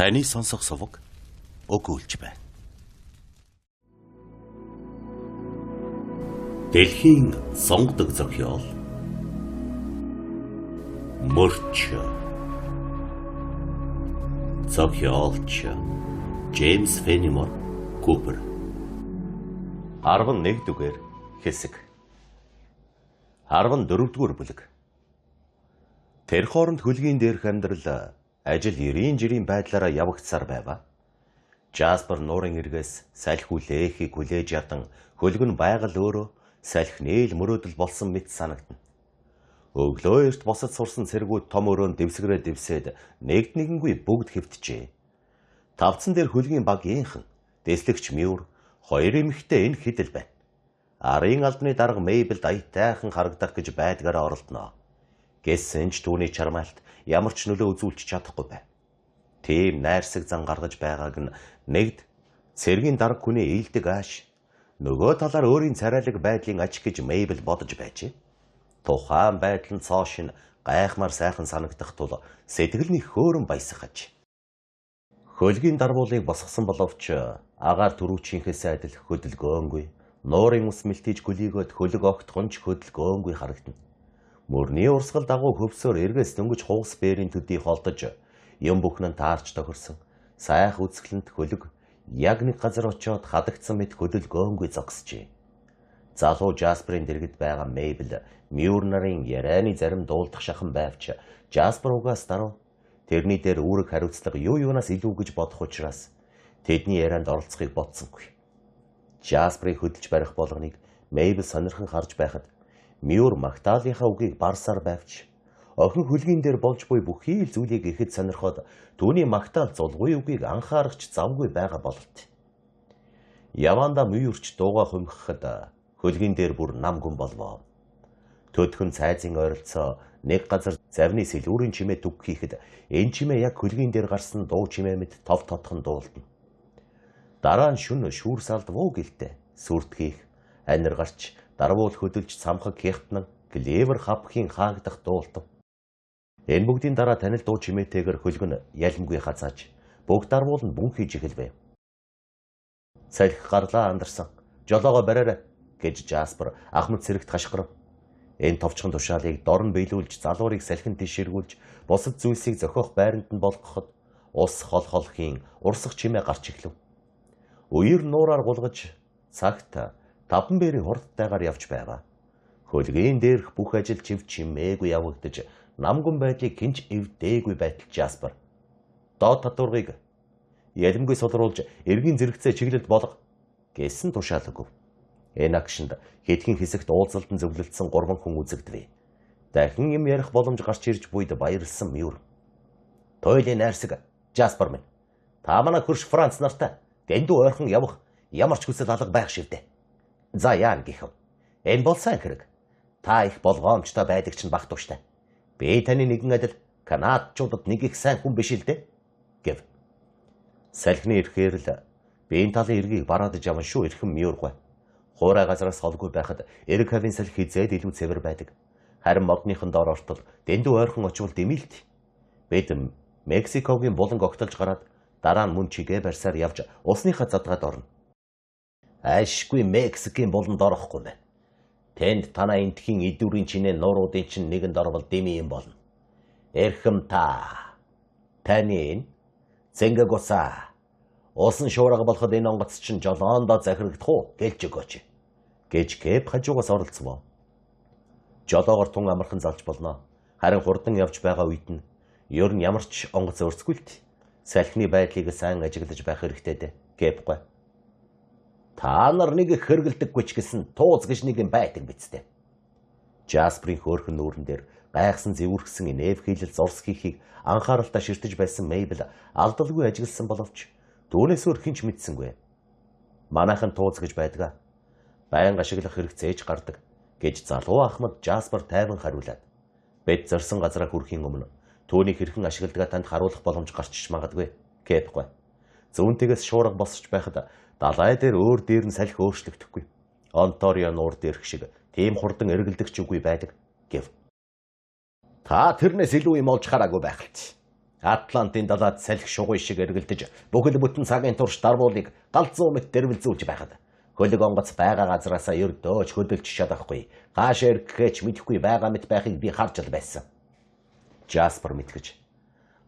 Таны сонсох суваг өгүүлж байна. Дэлхийн сонгодог зохиол Мөрч зохиолч Джеймс Феннимор Купер 11-р хэсэг 14-р бүлэг Тэр хооронд хөлгийн дээрх амьдрал ажил 90 жирийн байдлаараа явагдсаар байва. Жаспер нуурын эргээс салхи хүлээхийг хүлээж ядан хөлгөн байгаль өөрөө салхи нээл мөрөөдөл болсон мэт санагдана. Өглөө эрт босод сурсан цэргүүд том өрөөнд дэвсгэрээ дэвсээд нэгд нэгэнгүй бүгд хэвтжээ. Тавцан дээр хөлгийн багийнхан дэслэгч Мюр хоёр эмэгтэй энэ хэдэл байна. Арын албаны дарга Мейбелд аятайхан харагдах гэж байдгаараа оролдоно. Гэсэн ч түүний чармаалт ямар ч нөлөө үзүүлж чадахгүй байв. Тийм найрсаг зан гаргаж байгааг нь нэгд цэргийн дарга хүний ээлдэг ааш, нөгөө талаар өөрийн царайлаг байдлын аж гэж Мейбел бодож байжээ. Тухайн байдал нь цоошин гайхмаар сайхан санагдах тул сэтгэл нь хөөрөн баясгаж. Хөлгийн дарвуулыг босгосон боловч агаар түрүүчийнхээс адил хөдөлгөөнгүй, нуурын ус мэлтиж гөлийгөд хөлөг огтхонч хөдөлгөөнгүй харагдана. Мөрний урсгал дагуу хөвсөөр эргээс дөнгөж хугас бээрийн төдий холдож юм бүхэн нь таарч тохирсон сайх үзэсгэлэнт хөлөг яг нэг газар очиод хадагдсан мэт хөдөлгөөнгүй зогсжээ. Залуу Жасперийн дэргэд байгаа Мейбел Мюр нарын ярианы зарим дуулдах шахан байвч Жаспер угаас даруй тэрний дээр үүрэг хариуцлага юу юунаас илүү гэж бодох учраас тэдний ярианд оролцохыг бодсонгүй. Жасперийг хөдөлж барих болгоныг Мейбел сонирхон харж байхад Мюр Магдалийнхаа үгийг барсаар байвч охин хөлгийн дээр болж буй бүхий л зүйлийг ихэд сонирхоод түүний Магдал зулгүй үгийг анхаарахч завгүй байгаа бололт. Яванда Мюрч дууга хумхихад хөлгийн дээр бүр нам гүн болвоо. Төдхөн цайзын ойролцоо нэг газар завны сэлүүрийн чимээ түг хийхэд энэ чимээ яг хөлгийн дээр гарсан дуу чимээ мэт тов тотхон дуулдана. Дараа нь шүн шүүр салдвуу гэлтэй сүрдгийх анир гарч дарвуул хөдөлж самхаг хягтнан клевер хапхийн хаагдах дуултав. Энэ бүгдийн дараа танил дуу чимээтэйгэр хөлгөн ялимгүй хазааж бүгд дарвуул нь бүн хийж эхэлвэ. Салхи гарлаа андарсан. Жолоогоо бариарай гэж Жаспер ахмад цэрэгт хашгирав. Энэ товчхон тушаалыг дорн биелүүлж залуурыг салхин тишэргүүлж бусад зүйлсийг зохиох байранд нь болгоход ус хол холхийн урсах чимээ гарч эхлэв. Үер нуураар гулгаж цагт таван бэрийн хурдтайгаар явж байгаа. Хөлгийн дээрх бүх ажил чив чимээгүй явагдаж намгүн байдлыг хинч эвдээгүй байтал Жаспер доод татваргыг ялимгүй сулруулж эргийн зэрэгцээ чиглэлд болго гэсэн тушаалгүй. Энэ агшинд хэдхэн хэсэгт уулзалтан зөвлөлдсөн 3 хүн үзэгдэв. Дахин юм ярих боломж гарч ирж буйд баярлсан Мюр. Тойлын найрсаг Жаспер минь. Та манай хөрш Франц нартай дэндүү ойрхон явах ямар ч хүсэл алга байх шивдэ. За яан гихв. Энэ бол сайн хэрэг. Та их болгоомжтой байдаг чинь бах туштай. Би таны нэгэн адил канадчуудад нэг их сайн хүн биш л дээ гэв. Салхины ирэхээр л биеийн талын эргийг бараадж явна шүү эрхэм Мюргүй. Хуурай газараас холгүй байхад эрэг хавийн салхи хизээд илүү цэвэр байдаг. Харин модныхон доор ортол дэндүү ойрхон очвол дэмэлт. Бид Мексикогийн буланг огтолж гараад дараа нь мөн чигээ барьсаар явж усныхаа задгаад орно. Ашгүй Мексикийн буланд орохгүй мэ. Тэнд танаа энтхийн идүүрийн чинээ нууруудын чинь нэгэнд орвол дэми юм болно. Эрхэм та. Таны Зэнгагуса. Усан шуурга болоход энэ онгоц чинь жолоондоо захирагдах уу гэлж өгөөч гэж Кэп хажуугаас оролцвоо. Жолоогоор тун амархан залж болно. Харин хурдан явж байгаа үед нь ер нь ямар ч онгоц өрцгүүлт салхины байдлыг сайн ажиглаж байх хэрэгтэй дээ. Кэпгүй. Та нар нэг их хэргэлдэггүй ч гэсэн тууз гэж нэг юм байдаг биз дээ. Жасперийн хөөрхөн нүүрэн дээр гайхсан зэвүүрхсэн нэв хийлэл зурс хийхийг анхааралтай ширтэж байсан Мейбел алдалгүй ажигласан боловч түүнээс өөр хинч мэдсэнгүй. Манайхан тууз гэж байдаг. Байн ашиглах хэрэгцээж гардаг гэж залуу ахмад Жаспер тайван хариулаад бид зорсон газараа хүрэхийн өмнө түүнийг хэрхэн ашигладгаа танд харуулах боломж гарчиж магадгүй. Кэпгүй. Зүүнтээс шуурга босч байхад далай дээр өөр дээр нь салхи өөрчлөгдөхгүй. Онторио нуур дээрх шиг тийм хурдан эргэлдэгч үгүй байдаг гэв. Та тэрнээс илүү юм олж хараагүй байх л. Атлантын далайд салхи шугуй шиг эргэлдэж бүхэл бүтэн цагийн турш дарвуулыг галзуу мэт дэрвэлзүүлж байхад хөлөг онгоц байгаа газраасаа ердөөж хөдөлж чадахгүй хаашаа ирэхгээч мэдэхгүй байгаа мэт байхыг би харж л байсан. Жаспер мэтгэж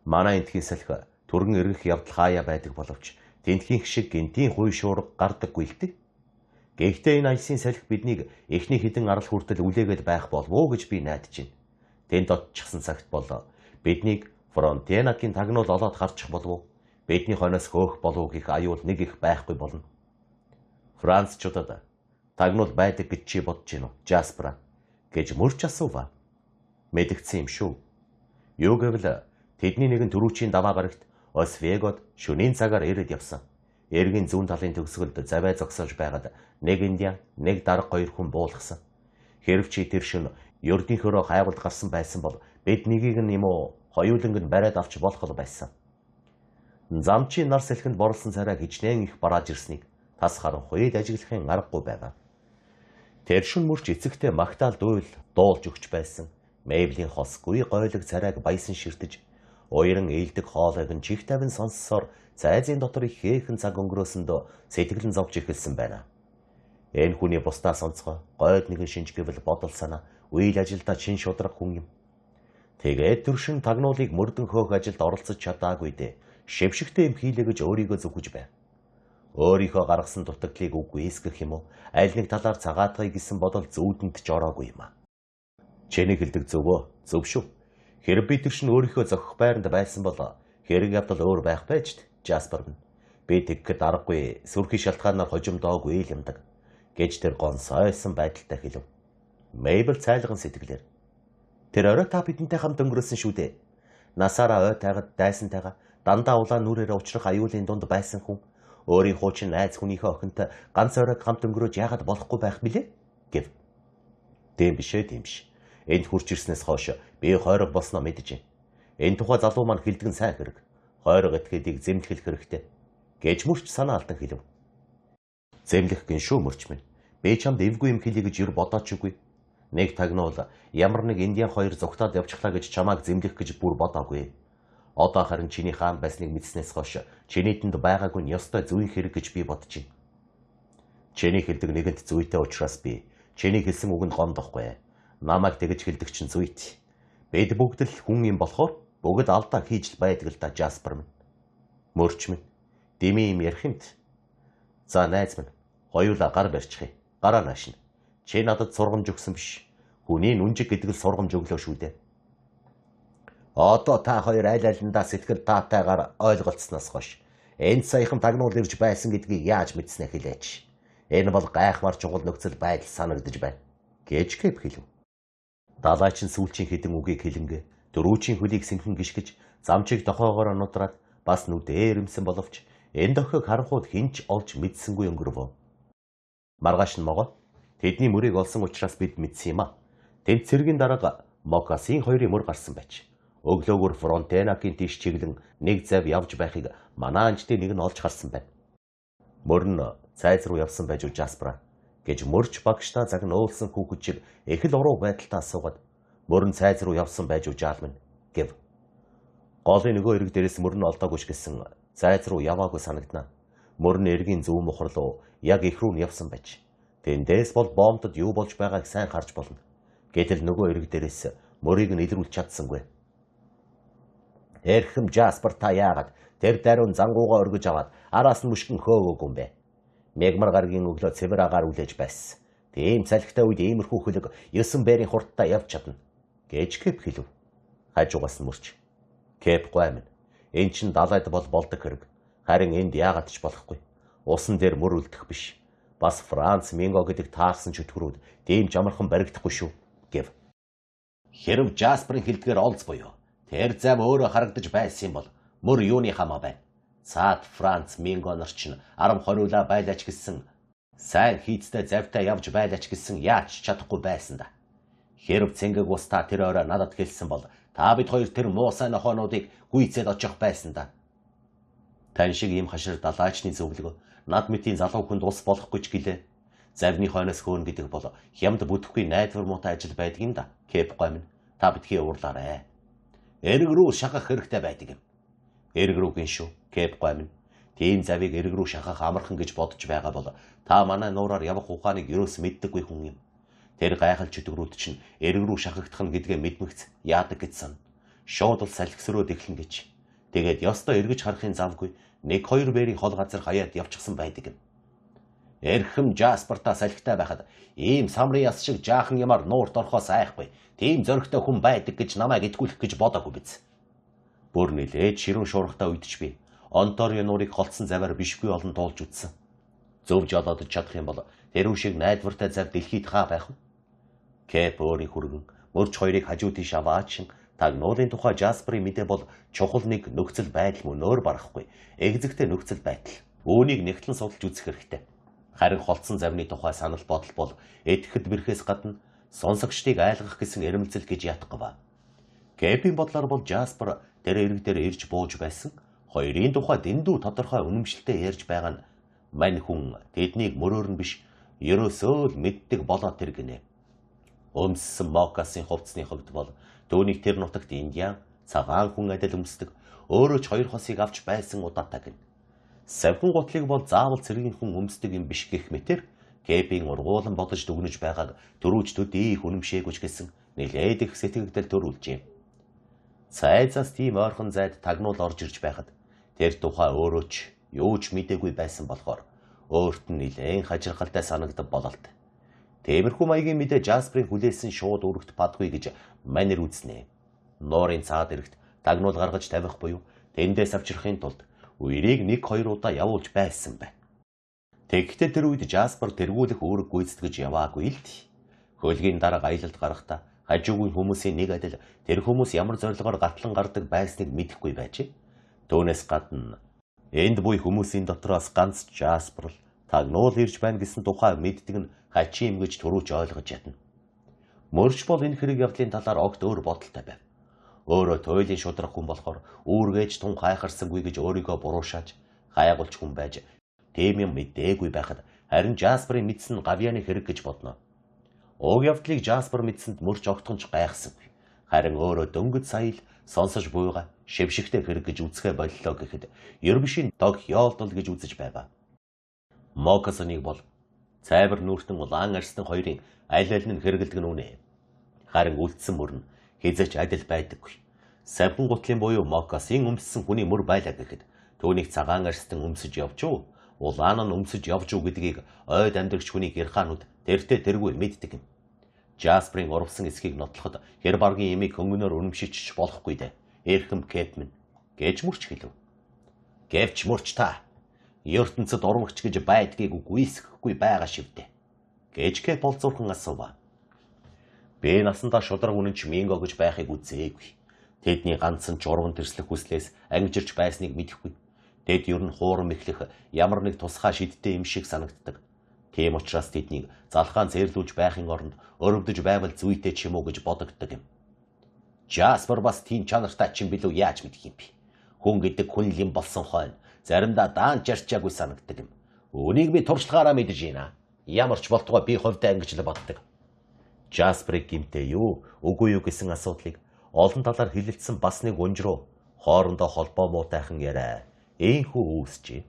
манай эндхийн салхи түргэн эргэх явдал хаяа байдаг боловч тентхийн шиг гинтийн хуй шуурга гардаггүй л дээ. Гэхдээ энэ альсын салхи биднийг эхний хідэн арал хүртэл үлээгээд байх болов уу гэж би найдаж байна. Тэнд оччихсан цагт бол биднийг Фронтенакийн тагнуул олоод гарчих болов уу? Бидний хойноос хөөх болов гэх аюул нэг их байхгүй болно. Францчуудад тагнуул байдаг гэж чи бодож гинөө, Жаспер гэж мөрч асуув. Мэдгдсэн юм шүү. Юу гэвэл тэдний нэгэн түрүүчийн даваа гарагт Освегод шөнийн цагаар ирээд явсан. Эргийн зүүн талын төгсгөлд заваа зогсоож байгаад нэг индиан, нэг дарга хоёр хүн буулгасан. Хэрв чи тэр шөнө ердийнхөөрөө хайгуулд гарсан байсан бол бид нэгийг нь юм уу хоёуланг нь бариад авч болох л байсан. Замчийн нар салхинд борлсон царайг хичнээн их барааж ирснийг тас харанхуйд ажиглахын аргагүй байгаа. Тэр шүн мөрч эцэгтэй магтаал дуулж өгч байсан. Мэйблийн хосгүй гойлог царайг баясан ширтэж уяран ээлдэг хоолойг нь чих тавин сонссоор цайзын дотор их хээхэн цаг өнгөрөөсөндөө сэтгэл нь зовж эхэлсэн байна. Энэ хүний бусдаас онцгой гойд нэгэн шинж гэвэл бодол санаа үйл ажилдаа чин шудраг хүн юм. Тэгээд төршин тагнуулыг мөрдөн хөөх ажилд оролцож чадаагүй дээ. Шившигтэй юм хийлээ гэж өөрийгөө зүгэж байв. Өөрийнхөө гаргасан дутагдлыг үгүй эсгэх юм уу? Аль нэг талаар цагаатгая гэсэн бодол зүүдэнд ч ороогүй юм. Чиний хэлдэг зөв шүү. Хэрэг би төршин өөрийнхөө зохих байранд байсан бол хэрэг явдал өөр байх байж Жаспер нь. Би тэгхэд аргагүй сүрхий шалтгаанаар хожимдоогүй л юмдаг гэж тэр гонсойсон байдалтай хэлв. Мэйбл цайлган сэтгэлээр. Тэр орой та бидэнтэй хамт өнгөрөөсөн шүү дээ. Насаараа ой тайгад дайсантайгаа дандаа улаан нүрээрээ учрах аюулын дунд байсан хүн өөрийн хуучин найз хүнийхээ охинтой ганц оройд хамт өнгөрөөж яагаад болохгүй байх билээ гэв. Тийм биш. Энд хурж ирснээс хойш би хойрог болсноо мэдэж байна. Энэ тухай залуу маань хэлдэг нь сайн хэрэг. Хойрог этгээдийг зэмлэх хэрэгтэй гэж мөрч санаа алдан хэлв. Зэмлэх гин шүү мөрч минь. Би чамд эвгүй юм хэлье гэж юу бодооч үгүй. Нэг тагнуул ямар нэг индиан хоёр зугтаад явчихлаа гэж чамааг зэмлэх гэж бүр бодоогүй. Одоо харин чиний хаан байсныг мэдснээс хойш чиний тэнд байгаагүй нь ёстой зүйн хэрэг гэж би бодож байна. Чиний хэлдэг нэгэнт зүйтэй учраас би чиний хэлсэн үгэнд гомдохгүй. Намайг тэгэж хэлдэг чинь зүйт. Бид бүгд л хүн юм болохоор бүгд алдаа хийж л байдаг л да Жаспер минь. Мөрч минь. Дими юм ярих юмт. За найз минь. Хоёулаа гар барьчихъя. Гараа наашна. Чи надад сургамж өгсөн биш. Хүний нүнжиг гэдэг л сургамж өглөө шүү дээ. Одоо та хоёр аль алиндаа сэтгэл таатайгаар ойлголцсноос хойш энд саяхан тагнуул ирж байсан гэдгийг яаж мэдснэ хэлээч. Энэ бол гайхмар чухал нөхцөл байдал санагдаж байна гэж Кэп хэлв. Далайчин сүүлчийн хэдэн үгийг хэлэнгэ дөрүүчийн хөлийг сэнхэн гიშгэж замчиг дохоогоор нудраад бас нүдээр ирэмсэн боловч энэ дохиог харанхууд хинч олж мэдсэнгүй өнгөрөв. Маргааш нь могоо тэдний мөрийг олсон учраас бид мэдсэн юм а. Тэнд цэргийн дарга Мокасын хоёрын мөр гарсан байж. Өглөөгөр Фронтенакийн тийш чиглэн нэг зав явж байхыг манай анчдын нэг нь олж харсан байна. Мөр нь цайз руу явсан байж Жаспер гэж мөрч багштай загнуулсан хүүхэд шиг их л уруу байдалтай асуугаад мөр нь цайз руу явсан байж жаалмын гэв. Голын нөгөө эрэг дээрээс мөр нь олдоогүй ч гэсэн цайз руу яваагүй санагдана. Мөр нь эргийн зөв мухар руу яг их рүү нь явсан байж. Тэндээс бол бомбдод юу болж байгааг сайн харж болно. Гэтэл нөгөө эрэг дээрээс мөрийг нь илрүүлж чадсангүй. Эрхэм Жаспер та яагаад тэр даруун зангуугаа өргөж аваад араас нь мөшгөн хөөгөөгүй юм бэ? Мегмар гаргийн өглөө цэвэр агаар үлээж байсан. Тийм салхитай үед иймэрхүү хөлөг 9 бэрийн хурдтай явж чадна гэж Кэп хэлв. Хажуугаас нь мөрч. Кэп гой минь. Эн чин далайд бол болдог хэрэг. Харин энд яагаад ч болохгүй. Усан дээр мөр үлдэх биш. Бас Франц Минго гэдэг таарсан чөтгөрүүд тийм жамархан баригдахгүй шүү гэв. Хэрв Жасперын хэлдгээр олз буюу тэр зам өөрөө харагдаж байсан юм бол мөр юуны хамаа байна. Цаад Франц Минго нар чинь 10 хориулаа байлаач гэсэн сайн хийцтэй завтай явж байлаач гэсэн яаж чадахгүй байсан да. Хэрв цэнгэг устаа тэр орой надад хэлсэн бол та бид хоёр тэр муу сайн нохоонуудыг гүйцээд очих байсан да. Тань шиг ийм хашир далайчны зөвлөгөө над мэтийн залуу хүнд ус болохгүй ч гэлээ. Завны хойноос хөөн гэдэг бол хямд бүтэхгүй найдвар муутай ажил байдаг юм да. Кэп гой минь та битгий уурлаарай. Эрэг рүү шахах хэрэгтэй байдаг юм. Эрэг рүү гин шүү. Кэп гомин. Тийм завыг эрэг рүү шахах амархан гэж бодож байгаа бол та манай нуураар явах ухааныг ерөөс мэддэггүй хүн юм. Тэр гайхалч чөтгөрүүд чинь эрэг рүү шахагдах нь гэдгээ мэдмэгц яадаг гэсэн. Шууд л салхисроод эхлэн гэж. Тэгээд ёстой эргэж харахын завгүй 1-2 бэрийн хол газар хаяад явчихсан байдаг юм. Эрхэм Жаспартаа салхитай байхад ийм Самриас шиг жаахан ямаар нуурт орхоос айхгүй. Тийм зөрөгтэй хүн байдаг гэж намайг итгүүлэх гэж бодоогүй биз. Бүр нилээд ширүүн шуурхтай үйдэж би Онторио нуурыг холцсон заваар бишгүй олон туулж үтсэн. Зөв жолоодож чадах юм бол тэрүү шиг найдвартай зав дэлхийд хаа байх вэ? Кэп өөрийн хүргэн мөрч хоёрыг хажуу тийш аваачин тагнуулын тухай Жаспрын мэдээ бол чухал нэг нөхцөл байдал мөн өөр барахгүй. Эгзэгтэй нөхцөл байдал. Үүнийг нэгтлэн судалж үзэх хэрэгтэй. Харин холцсон завны тухай санал бодол бол этгэхэд бэрхээс гадна сонсогчдыг айлгах гэсэн эрмэлзэл гэж ятгав. Кэпийн бодлоор бол Жаспар тэр эрэг дээр ирж бууж байсан. Хоёрын тухай дэндүү тодорхой үнэмшилтэй ярьж байгаа нь мань хүн тэднийг мөрөөр нь биш ерөөсөө л мэддэг болоод тэр гинэ. Өмссөн Мокасын хувцсны хувьд бол түүнийг тэр нутагт Индиан цагаан хүн адил өмсдөг өөрөө ч 2 хосыг авч байсан удаатай гин. Савхин гутлыг бол заавал цэргийн хүн өмсдөг юм биш гэх мэтэр Кэпийн ургуулan бодож дүгнэж байгааг төрүүч төдий их үнэмшээгүй ч гэсэн нэлээд их сэтгэгдэл төрүүлжээ. Цайзаас тийм ойрхон зайд тагнуул орж ирж байхад тэр тухай өөрөө ч юу ч мэдээгүй байсан болохоор өөрт нь нэлээд хажиргалтай санагдав бололт. Тиймэрхүү маягийн мэдээ Жаспрын хүлээсэн шууд өргөт падгүй гэж манер үзнэ. Нуурын цаад эрэгт тагнуул гаргаж тавих буюу тэндээс авчрахын тулд үерийг 1-2 удаа явуулж байсан бай. Тэгэхдээ тэр үед Жаспар тэргүүлэх үүрэг гүйцэтгэж яваагүй л дээ. Хөлгийн дарга аялалд гарахдаа хажуугийн хүмүүсийн нэг адил тэр хүмүүс ямар зорилгоор гатлан гардаг байсныг мэдэхгүй байжээ. Түүнээс гадна энд буй хүмүүсийн дотроос ганц Жаспар л тагнуул ирж байна гэсэн тухай мэддэг нь хачи юм гэж төрүүч ойлгож ядна. Мөрч бол энэ хэрэг явдлын талаар огт өөр бодолтой байв. Өөрөө туйлын шудрах хүн болохоор үүргээж тун хайхарсангүй гэж өөрийгөө буруушааж хайгуулч хүн байж тийм юм мэдээгүй байхад харин Жаспрын мэдсэн гавьяаны хэрэг гэж бодно. Уг явдлыг Жаспар мэдсэнд мөрч огтхонч гайхсангүй. Харин өөрөө дөнгөж сая л сонсож буйгаа шившигтэй хэрэг гэж үзэхэ боллоо гэхэд ербишийн дог яолдол гэж үзэж байва. Мокасоныг бол цайвар нүүртэн улаан арстан хоёрын аль аль нь хэрэгэлдэг нь үнэ. Харин үлдсэн мөр нь хизэж адил байдаггүй. Савхин гутлын буюу Мокасын өмссөн хүний мөр байлаа гэхэд түүнийг цагаан арстан өмсөж явж уу, улаан нь өмсөж явж уу гэдгийг ойд амьдрагч хүний гэрхаанууд тэртээ тэргүй мэддэг юм. Жаспрын урвсан эсхийг нотлоход хэр баргийн имийг хөнгөнөөр үнэмшиж болохгүй дээ. Эрхэм Кэпмэн гэж мөрч хэлв. Гэвч мөрч та ертөнцид урмагч гэж байдгийг үгүйсэхгүй байгаа шивдэ. Гэж Кэп болзуурхан асуув. Би насандаа шудраг үнэнч Минго гэж байхыг үзээгүй. Тэдний ганцхан ч урван тэрслэх хүслээс ангижирч байсныг мэдэхгүй. Тэд ер нь хуурам эхлэх ямар нэг тусгай шидтэй юм шиг санагддаг. Тийм учраас тэднийг залхаан цээрлүүлж байхын оронд өрөвдөж байвал зүйтэй ч юм уу гэж бодогддог юм. Жаспар бас тийм чанартай ч юм билүү яаж мэдэх юм бэ? Хүн гэдэг хүн юм болсон хойно заримдаа даанч ярьчаагүй санагддаг юм. Үүнийг би туршлагаараа мэдэж байна. Ямар ч болтугай би хувьдаа ингэж л боддог. Жаспрыг гимтээ юу, үгүй юу гэсэн асуудлыг олон талаар хилэлцсэн бас нэг унжруу хоорондоо холбоо муутайхан яриа ийхүү үүсчээ.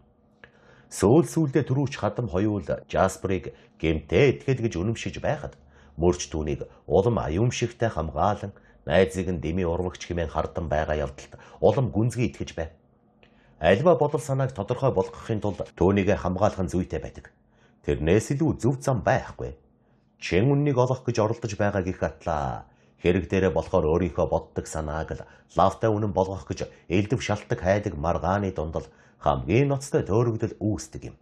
Сүүлдээ түрүүч хадам хоёул Жаспрыг гэмтээ итгэл гэж үнэмшиж байхад мөрч түүнийг улам аюумшигтай хамгаалan найзыг нь дэмий урвагч хэмээн хардан байгаа явдалд улам гүнзгий итгэж байв. Альва бодол санааг тодорхой болгохын тулд түүнийг хамгаалах нь зүйтэй байдаг. Тэрнээс илүү зөв зам байхгүй. Чин үннийг олох гэж оролдож байгаа гэх атлаа хэрэг дээрээ болохоор өөрийнхөө боддог санааг л лавтай үнэн болгох гэж элдв шалтдаг хайдаг маргааны дундал хамгийн ноцтой төөрөгдөл үүсдэг юм.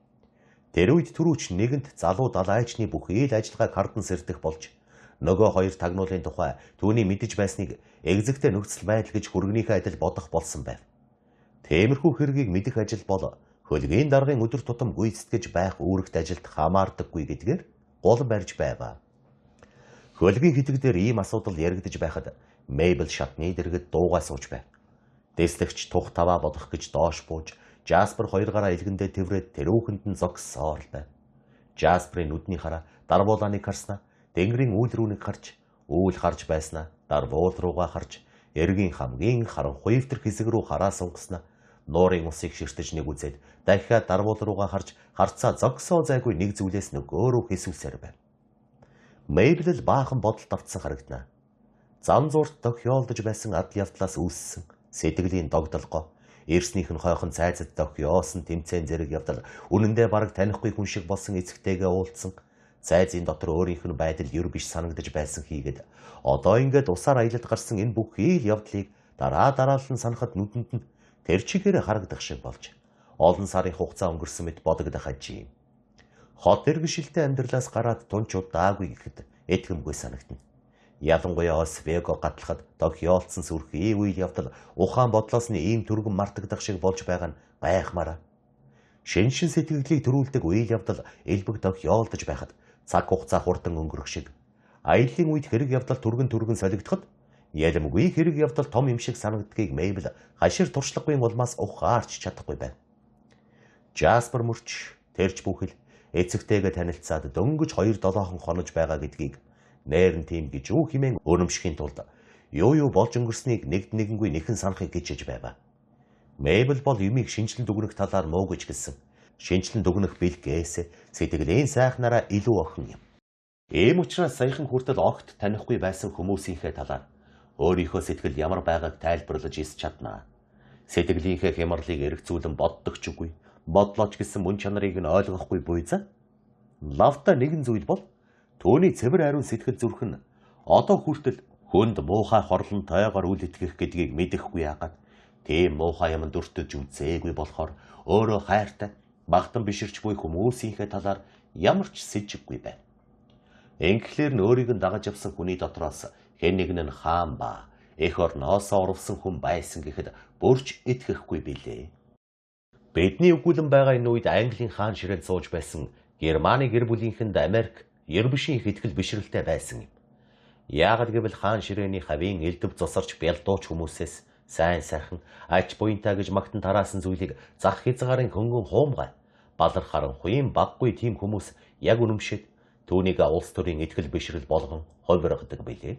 Тэр үед түрүүч нэгэнт залуу далайчны бүхий л ажиллагааг хардан сэрдэх болж нөгөө хоёр тагнуулын тухай түүний мэдэж байсныг эгзэгтэй нөхцөл байдал гэж хүргнийхээ адил бодох болсон байв. Тиймэрхүү хэргийг мэдэх ажил бол хөлгийн даргын өдөр тутам гүйцэтгэж байх үүрэгт ажилд хамаардаггүй гэдгээр гол барьж байв. Хөлгийн хитэг дээр ийм асуудал яригдж байхад Мейбл шатны дэргэд дуугаа сууж байв. Дэслэгч тух таваа бодох гэж доош бууж Жаспар хоёр гараа илгэндээ тэврээд тэрүүхэнд нь зогссоор байв. Жаспрын нүдний хараа дарвуулааныг харснаа, тэнгэрийн үүл рүүнийг харж, үүл харж байснаа, дарвуул руугаа харж, Эргийн хамгийн харанхуй өвтөр хэсэг рүү хараа сунгасна. Нуурын усыг ширтэж нэг үзээд дахиад дарвуул руугаа харж харцаа зогсоо зайгүй нэг зүйлээс нөгөө рүү хэсвэлсээр байна. Мэйбл л баахан бодолд автсан харагдана. Зам зуурт тохиолдож байсан адал явдлаас үүссэн сэтгэлийн догдолгоо, эрснийх нь хойхон цайзад тохиосон тэмцээн зэрэг явдал үнэндээ бараг танихгүй хүн шиг болсон эцэгтэйгээ уулзсан. Цайзын дотор өөрийнх нь байдал ер биш санагдаж байсан хийгээд одоо ингээд усаар аялалд гарсан энэ бүхий л явдлыг дараалан санахад нүдэнд нь тэр чигээр харагдах шиг болж олон сарын хугацаа өнгөрсөн мэт бодогдох ажээ. Хот иргэшилтэй амьдралаас гараад тунч удаагүй гэхэд этгэмгүй санагдана. Ялангуяа Освего гатлахад тохиолдсон сүрхий үйл явдал ухаан бодлоос нь ийм түргэн мартагдах шиг болж байгаа нь гайхмаараа. Шиншин сэтгэлийг төрүүлдэг үйл явдал элбэг тохиолдож байхад цаг хугацаа хурдан өнгөрөх шиг аяллаа үед хэрэг явдал түргэн солигдоход ялэмгүй хэрэг явдал том юм шиг санагддгийг Мэйбл хашир туршлагын улмаас ухаарч чадахгүй байна. Жаспер мөрч тэрч бүхэл эцэгтэйгээ танилцаад дөнгөж 2-7 хонож байгаа гэдгийг нээр нь тийм гэж юу хэмээн өрөмшхийн тулд юу болж өнгөрснийг нэгэнгүй нэхэн санахыг хичээж байв. Мэйбл бол юмыг шинжлэн дүгнэх талаар муу гэж гэлсэн. Шинжлэн дүгнэх бэлгээс сэтгэлийн сайхнараа илүү охин юм. Ийм учраас саяхан хүртэл огт танихгүй байсан хүмүүсийнхээ талаар өөрийнхөө сэтгэл ямар байгааг тайлбарлаж ис чаднаа. Сэтгэлийнхээ хямралыг эргцүүлэн боддог ч үгүй. Бодлооч гэсэн мөн чанарыг нь ойлгохгүй буйзаа. Лавта нэгэн зүйл бол түүний цэвэр ариун сэтгэл зүрх нь одоо хүртэл хүнд муухай хорлон тойгоор үл итгэх гэдгийг мэдэхгүй яагаад тийм муухай юм дүртэж үзээгүй болохоор өөрөө хайртай багтан биширч буй хүмүүсийнхээ талаар ямар ч сэжиггүй байна. Ингэхлээр нь өөрийг нь дагаж явсан хүний дотроос хэн нэгэн нь хаан ба эх орноосоо урвсан хүн байсан гэхэд бүрч итгэхгүй билээ. Бидний өгүүлэн байгаа энэ үед Английн хаан ширээнд сууж байсан Германы гэр бүлийнхэнд Америк ер бишийн их итгэл бишрэлтэй байсан юм. Яагад гэвэл хаан ширээний хавийн элдв цусарч бялдууч хүмүүсээс сайн сайхан ач буянтай гэж магтан тараасан зүйлийг зах хязгаарын хөнгөн хуумгай балар харанхуйн баггүй тийм хүмүүс яг үнэмшээд түүнийг улс төрийн итгэл бишрэл болгон хувиргадаг билээ.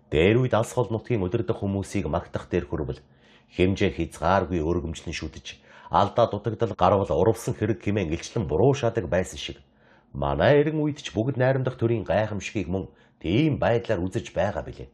Дээр үед алс хол нутгийн удирдах хүмүүсийг магтах дээр хүрвэл хэмжээ хязгааргүй өргөмжлөн шүтэж алдаа дутагдал гарвал урвсан хэрэг хэмээн илчлэн буруу шаадаг байсан шиг манай эрен үед ч бүгд найрамдах төрийн гайхамшигыг мөн тийм байдлаар үзэж байгаа билээ.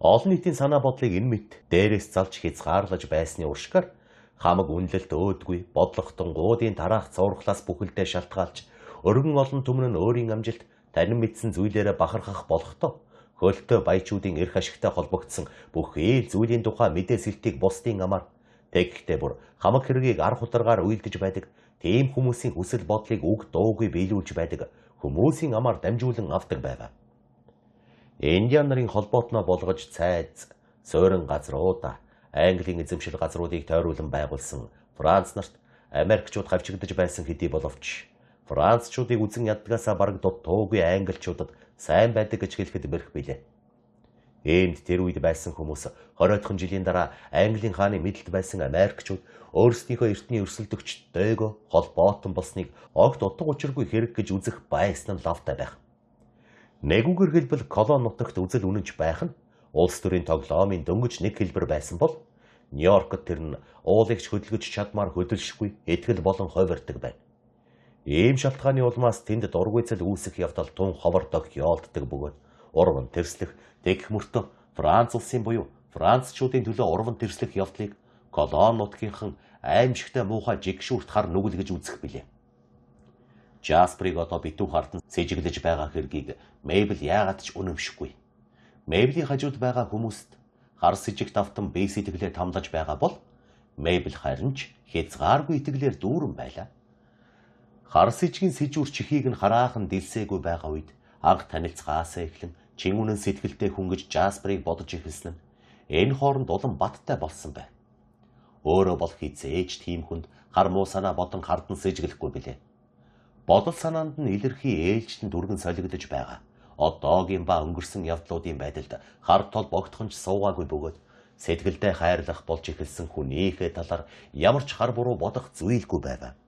Олон нийтийн санаа бодлыг энэ мэт дээрээс залж хязгаарлаж байсны уршгаар хамаг үнэлэлт өөдгүй бодлоготон гуудын тараах цуврахлаас бүхэлдээ шалтгаалж өргөн олон түмэн нь өөрийн амжилт танин мэдсэн зүйлээрээ бахархах болохдоо хөлтөө баячуудын эрх ашигтай холбогдсон бүх ээл зүйлийн тухай мэдээ сэлтийг бусдын амаар тэгэхдээ бүр хамаг хэргийг ар хуларгаар уйлдэж байдаг тийм хүмүүсийн хүсэл бодлыг үг дуугүй биелүүлж байдаг хүмүүсийн амаар дамжуулан авдаг байв. Индиан нарын холбоотноо болгож цайз, суурин газруудаа, Английн эзэмшил газруудыг тойруулан байгуулсан Франц нарт Америкчууд хавчигдаж байсан хэдий боловч Францчуудыг үзэн ядгаасаа бараг дутуугүй англичуудад сайн байдаг гэж хэлэхэд бэрх билээ. Энд тэр үед байсан хүмүүс 20 жилийн дараа Английн хааны мэдэлд байсан Америкчууд өөрсдийнхөө эртний өрсөлдөгчтэйгөө холбоотон болсныг огт утга учиргүй хэрэг гэж үзэх байсан нь лавтай байх. Нэгүгээр хэлбэл колон нутагт үзэл үнэнч байх нь улс төрийн тоглоомын дөнгөж нэг хэлбэр байсан бол Нью-Йоркт тэр нь уулыгч хөдөлгөж чадмаар хөдөлшгүй итгэл болон хувирдаг байна. Ийм шалтгааны улмаас тэнд дургүйцэл үүсэх явдал тун ховор тохиолддог бөгөөд урван тэрслэх тэгх мөртөө Франц улсын буюу Францчуудын төлөө урван тэрслэх явдлыг колон нутгийнхан аимшигтай муухай жигшүүрт хар нүгэл гэж үзэх билээ. Жасперыг одоо битүү хартан сэжиглэж байгаа хэргийг Мэйбл яагаад ч үнэмшихгүй. Мэйблийн хажууд байгаа хүмүүст хар сэжигт автан бие сэтгэлээ тамлаж байгаа бол Мэйбл харин ч хязгааргүй итгэлээр дүүрэн байлаа. Хар сэжгийн сэжүүр чихийг нь хараахан дэлсээгүй байгаа үед анх танилцгаасаа эхлэн чин үнэн сэтгэлтэй хүн гэж Жасперыг бодож эхэлсэн нь энэ хооронд улам баттай болсон байна. Өөрөө бол хизээж тийм хүнд хар муу санаа бодон хардан сэжиглэхгүй билээ. Бодол санаанд нь илэрхий ээлжлэн дүргэн солигдож байгаа. Одоогийн ба өнгөрсөн явдлуудын байдалд хар тол богдохонч суугаагүй бөгөөд сэтгэлдээ хайрлах болж эхэлсэн хүнийхээ талаар ямар ч хар буруу бодох зүйлгүй байв.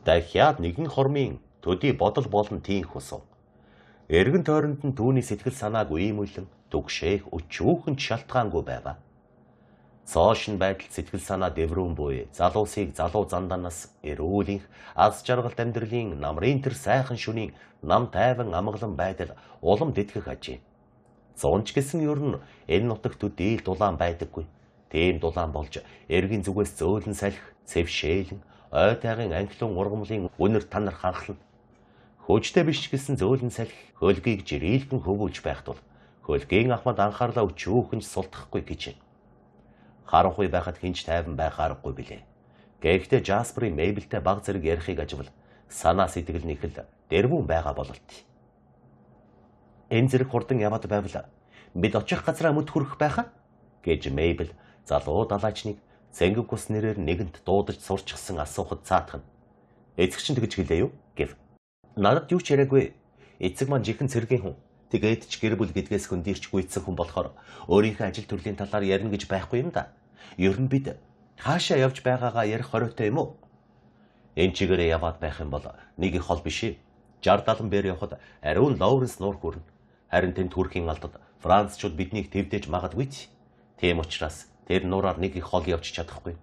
Дахиад нэгэн хормын төдий бодол болон тийм хүсв. Эргэн тойронд нь түүний сэтгэл санааг үймүүлэн түгшээх өчүүхэн шалтгаангүй байва. Цоошин байдал сэтгэл санаа дэврүүн буй залуусыг залуу занданаас эрүүлэнх аз жаргалт амьдралын намрын тэр сайхан шөнийн нам тайван амгалан байдал улам дэтгэх ажээ. Зунч гэсэн ер нь энэ нутагт үдийл дулаан байдаггүй. Тийм дулаан болж эргийн зүгээс зөөлөн салхи, цэвшээлэн, ой тайгын анхлын ургамлын үнэр танар харахлан. Хөөжтэй биш гэсэн зөөлөн салхи хөлгийг жирийлхэн хөвүүлж байх тул хөлгийн ахмад анхаарлаа өчүүхэн сулдахгүй гэж. Харанхуй байхад хинч тайван байх аргагүй билээ. Гэхдээ Жасперын Мейбелтэй баг зэрэг ярихыг аживал санаа сэтгэл нь их л дэрвүүн байгаа бололт. Энэ зэрэг хурдан яваад байвал бид очих газраа мэд хүрэх байхаа гэж Мейбел залуу далайчныг цэнгэг ус нэрээр нэгэнт дуудаж сурчсан асуухад цаатах нь. Эцэг чинь тэгж гэлээ юу гэв. Надад юу ч яриаггүй. Эцэг маань жихэн цэргийн хүн. Тэгээд ч гэр бүл гэдгээс хөндөрч гүйцсэн хүн болохоор өөрийнхөө ажил төрлийн талаар ярина гэж байхгүй юм да. Ер нь бид хаашаа явж байгаагаа ярих хориотой юм уу? Энэ чигээрээ яваад байх юм бол нэг их хол биш ээ. 60-70 бээр явхад ариун Лоуренс нуур хүрнэ. Харин тэнд хүрэхийн алдад Францчууд биднийг твдэж магадгүй. Тийм учраас тэр нуураар нэг их хол явж чадахгүй.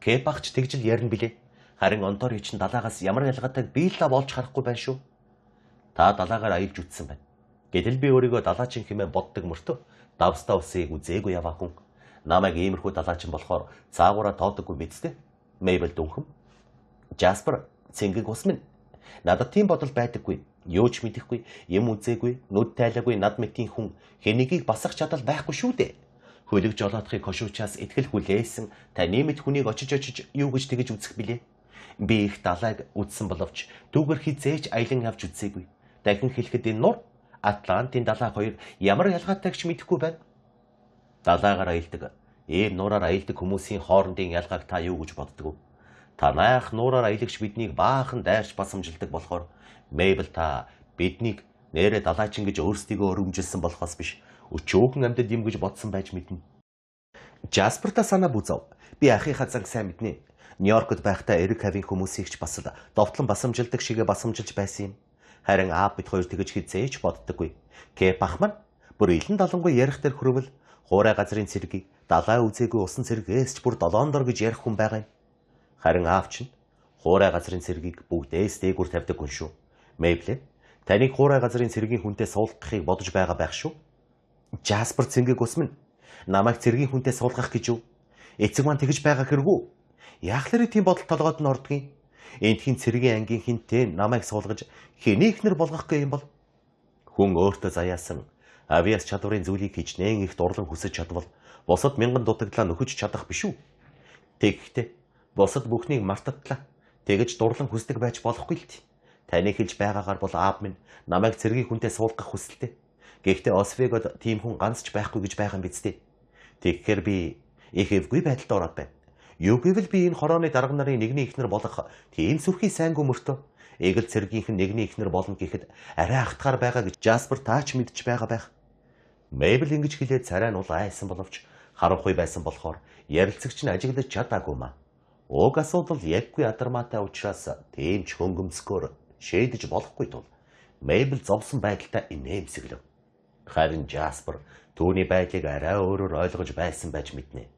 Кепагч тэгжил ярина билээ. Харин онтоор чинь далаагаас ямар ялгаатай би л болж харахгүй байна шүү. Та далаагаар аялж үтсэн байна. Гэтэл би өөрийгөө далаачин хэмээн боддог мөртөө давстаа усыг үзээгүй яваа хүн. Намайг иймэрхүү далаачин болохоор цаагаараа тоодоггүй бидтэй. Мейбел дүнхэм. Жаспер цэнгэг ус минь. Надад тийм бодол байдаггүй. Юу ч мэдэхгүй, юм үзээгүй, нүд тайлаагүй над мэтийн хүн хэнийг басах чадал байхгүй шүү дээ. Хөлөг жолоодохыг хошуучаас итгэл хүлээсэн таны мэд хүнийг очиж юу гэж тэгэж үзэх билээ. Би их далайг үзсэн боловч түүгээр хизээж аялан явж үзээгүй. Дахин хэлэхэд энэ нур Атлантын далай хоёр ямар ялгаатайг ч мэдэхгүй байна. Далайгаар аялдаг, ийм нуураар аялдаг хүмүүсийн хоорондын ялгааг та юу гэж боддог вэ? Танайх нуураар аялагч биднийг баахан дайрч басамжилдаг болохоор Мейбел та биднийг нэрэ далайчин гэж өөрсдийгөө өргөмжилсэн болохоос биш өчөөхөн амьдад юм гэж бодсон байж мэднэ. Жаспер та санаа бүзав. Би ахыхаа занг сайн мэднэ. Нью-Йоркод байхдаа эрэг хавийн хүмүүсийг ч бас довтлон басамжилдаг шигээ басамжилж байсан юм. Харин аав бид хоёр тэгэж хизээж боддоггүй. Кеп ахман бүр илэн далангуй ярих дээр хөрөвл хуурай газрын цэргийг далай үзээгүй усан цэргээс ч бүр 7 дор гэж ярих хүн байгаа юм. Харин аав чинь хуурай газрын цэргийг бүгдээс дээгүр тавьдаг хүн шүү. Мейбле таныг хуурай газрын цэргийн хүнтэй суулгахыг бодож байгаа байх шүү. Жаспер цэнгэг ус минь намайг цэргийн хүнтэй суулгах гэж юу? Эцэг маань тэгэж байгаа хэрэггүй. Яахлаараа тийм бодол толгойд нь ордгийн. Эндхийн цэргийн ангийн хинтээ намайг суулгаж хэний ихнэр болгох гэх юм бол хүн өөртөө заяасан авиас чадварын зүйлийг хичнээн их дурлан хүсэж чадвал бусад мянган дутагдлаа нөхөж чадах биш үү? Тэгэхдээ бусад бүхнийг мартагдлаа тэгэж дурлан хүсдэг байж болохгүй л тий. Таны хэлж байгаагаар бол аав минь намайг цэргийн хүнтэй суулгах хүсэлтэй. Гэхдээ Освегод тийм хүн ганц ч байхгүй гэж байгаа юм биз дээ. Тэгэхээр би их эвгүй байдалд ороод байна. Юу гэвэл би энэ хорооны дарга нарын нэгний ихнэр болох тийм сүрхий сайнгүй мөртөө эгэл цэргийнх нь нэгний ихнэр болно гэхэд арай ахтгаар байгаа гэж Жаспер таач мэдж байгаа байх. Мейбел ингэж хэлээд царай нь айсан боловч харанхуй байсан болохоор ярилцагч нь ажиглаж чадаагүй маа. Уг асуудал яггүй адармаатай учраас тийм ч хөнгөмсгөөр шийдэж болохгүй тул Мейбел зовсон байдалтай инээмсэглэв. Харин Жаспер түүний байдлыг арай өөрөөр ойлгож байсан байж мэднэ.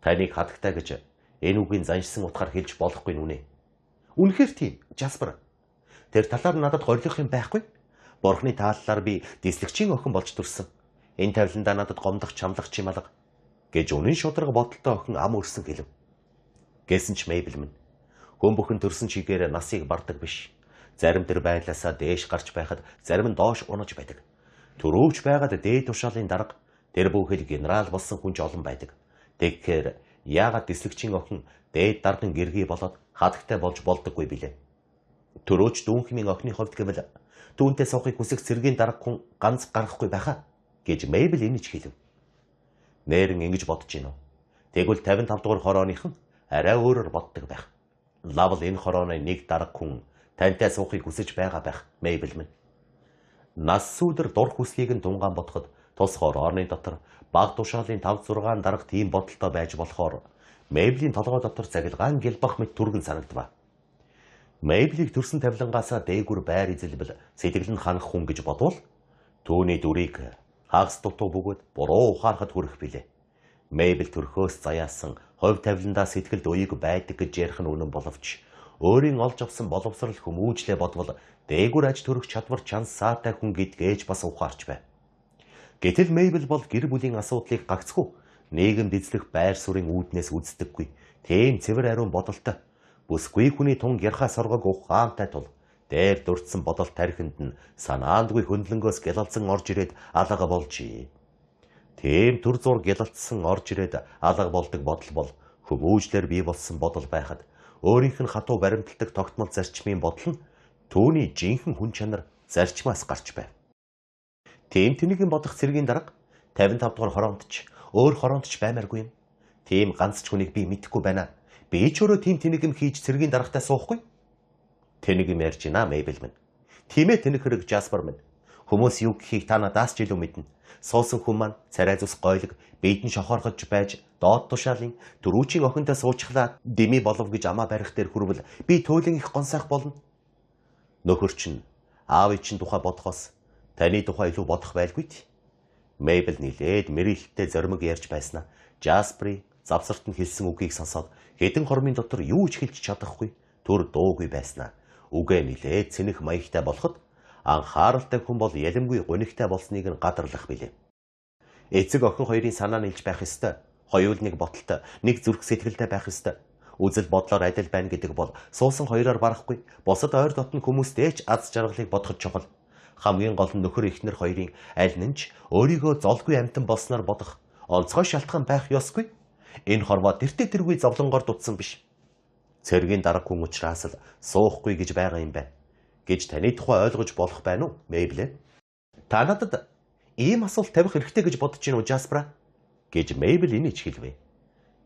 Таныг хатагтай гэж энэ үгийн заншсан утгаар хэлж болохгүй нүнэ. Үнэхээр тийм, Жаспер. Тэр талаар надад горилох юм байхгүй. Бурхны тааллаар би дислэгчийн охин болж төрсөн. Энэ тавиландаа надад гомдох чамлах чималга гэж үнэн шударга бодолтой охин ам өрсөн хэлв. Гэсэн ч Мейбел минь хүн бүхэн төрсөн чигээр насыг бардаг биш. Зарим тэр байдлаасаа дээш гарч байхад зарим нь доош унаж байдаг. Төрөөж байгаад дээд тушаалын дарга тэр бүхэл генерал болсон хүн ч олон байдаг. Тэгэхээр яагаад дислэгчийн охин дээд даргын гэргий болоод хатагтай болж болдоггүй билээ. Төрөөч дүүнхмийн охины хувьд гэвэл түүнтэй сухыг хүсэх цэргийн дарга хүн ганц гарахгүй байхаа гэж Мейбел инэж хэлв. Нээрэн ингэж бодож гинөө. Тэгвэл 55 дугаар хорооныхан арай өөрөөр боддог байх. Лавл энэ хорооны нэг дарга хүн тантай суухыг хүсэж байгаа байх, Мейбел минь. Нас сүудэр дур хүслийг нь дунгаан бодоход тус хорооны дотор баг тушаалын 5-6 дарга тийм бодолтой байж болохоор Мейблийн толгой дотор загилгаан гэлбах мэт түргэн санагдав. Мэйблийг төрсөн тавилангаасаа дээгүр байр эзэлбэл сэтгэл нь ханах хүн гэж бодвол түүний дүрийг хагас дутуу бөгөөд буруу ухаарахад хүрэх билээ. Мэйбл төрхөөс заяасан хувь тавиландаа сэтгэлд уяг байдаг гэж ярих нь үнэн боловч өөрийн олж авсан боловсрал хүмүүжлээ бодвол дээгүр аж төрөх чадвар чансаатай хүн гэдгээж бас ухаарч байв. Гэтэл Мэйбл бол гэр бүлийн асуудлыг гагцхүү нийгэмд эзлэх байр суурийн үүднээс үздэггүй тийм цэвэр ариун бодолтой бүсгүй хүний тунг ярхаа соргог ухаантай тул дээр дурдсан бодол тархинд нь санаандгүй хөндлөнгөөс гялалзан орж ирээд алга болжээ. Тийм төр зур гялалцсан орж ирээд алга болдог бодол бол хүмүүжлэр бий болсон бодол байхад өөрийнх нь хатуу баримталдаг тогтмол зарчмын бодол нь түүний жинхэнэ хүн чанар зарчмаас гарч байв. Тийм тэнийгийн бодох цэргийн дарга 55 дугаар хороонтч өөр хороонтч баймааргүй юм. Тийм ганц ч хүнийг би мэдэхгүй байна. Би ч өөрөө тийм тэнэг юм хийж цэргийн даргатай суухгүй. Тэнэг юм ярьж байна Мэйбл минь. Тийм ээ тэнэг хэрэг Жаспар минь. Хүмүүс юу гэхийг та надаас ч илүү мэднэ. Суусан хүн маань царай зүс гойлог биедэн шохоорхож байж доод тушаалын дөрүүчийн охинтой суучглаа дими болов гэж амаа барих дээр хүрвэл би туйлын их гонсайх болно. Нөхөр чинь аавын чинь тухай бодохоос таны тухай илүү бодох байлгүй. Мэйбл нилээд мэрэлттэй зоримог ярьж байснаа Жасприйн завсарт нь хэлсэн үгийг сонсоод хэдэн хормын дотор юу ч хэлж чадахгүй төр дуугүй байснаа үгээ нилээд цэнэх маягтай болоход анхааралтай хүн бол ялимгүй гунигтай болсныг нь гадарлах билээ. Эцэг охин хоёрын санаа нийлж байх ёстой. Хоёул нэг боталтай, нэг зүрх сэтгэлтэй байх ёстой. Үзэл бодлоор адил байна гэдэг бол суусан хоёроор барахгүй. Бусад ойр дотны хүмүүстэй ч аз жаргалыг бодоход чухал. Хамгийн гол нь нөхөр эхнэр хоёрын аль нь ч өөрийгөө золгүй амтан болсноор бодох онцгой шалтгаан байх ёсгүй. Энэ хорвоо тэртээ тэргүй зовлонгоор дутсан биш. Цэргийн дарга хүн учраас л суухгүй гэж байгаа юм байна гэж таны тухай ойлгож болох байна уу, Мэйбл? Та надад ийм асуулт тавих хэрэгтэй гэж бодож байна уу, Жаспра? Гэж Мэйбл инеж хэлвэ.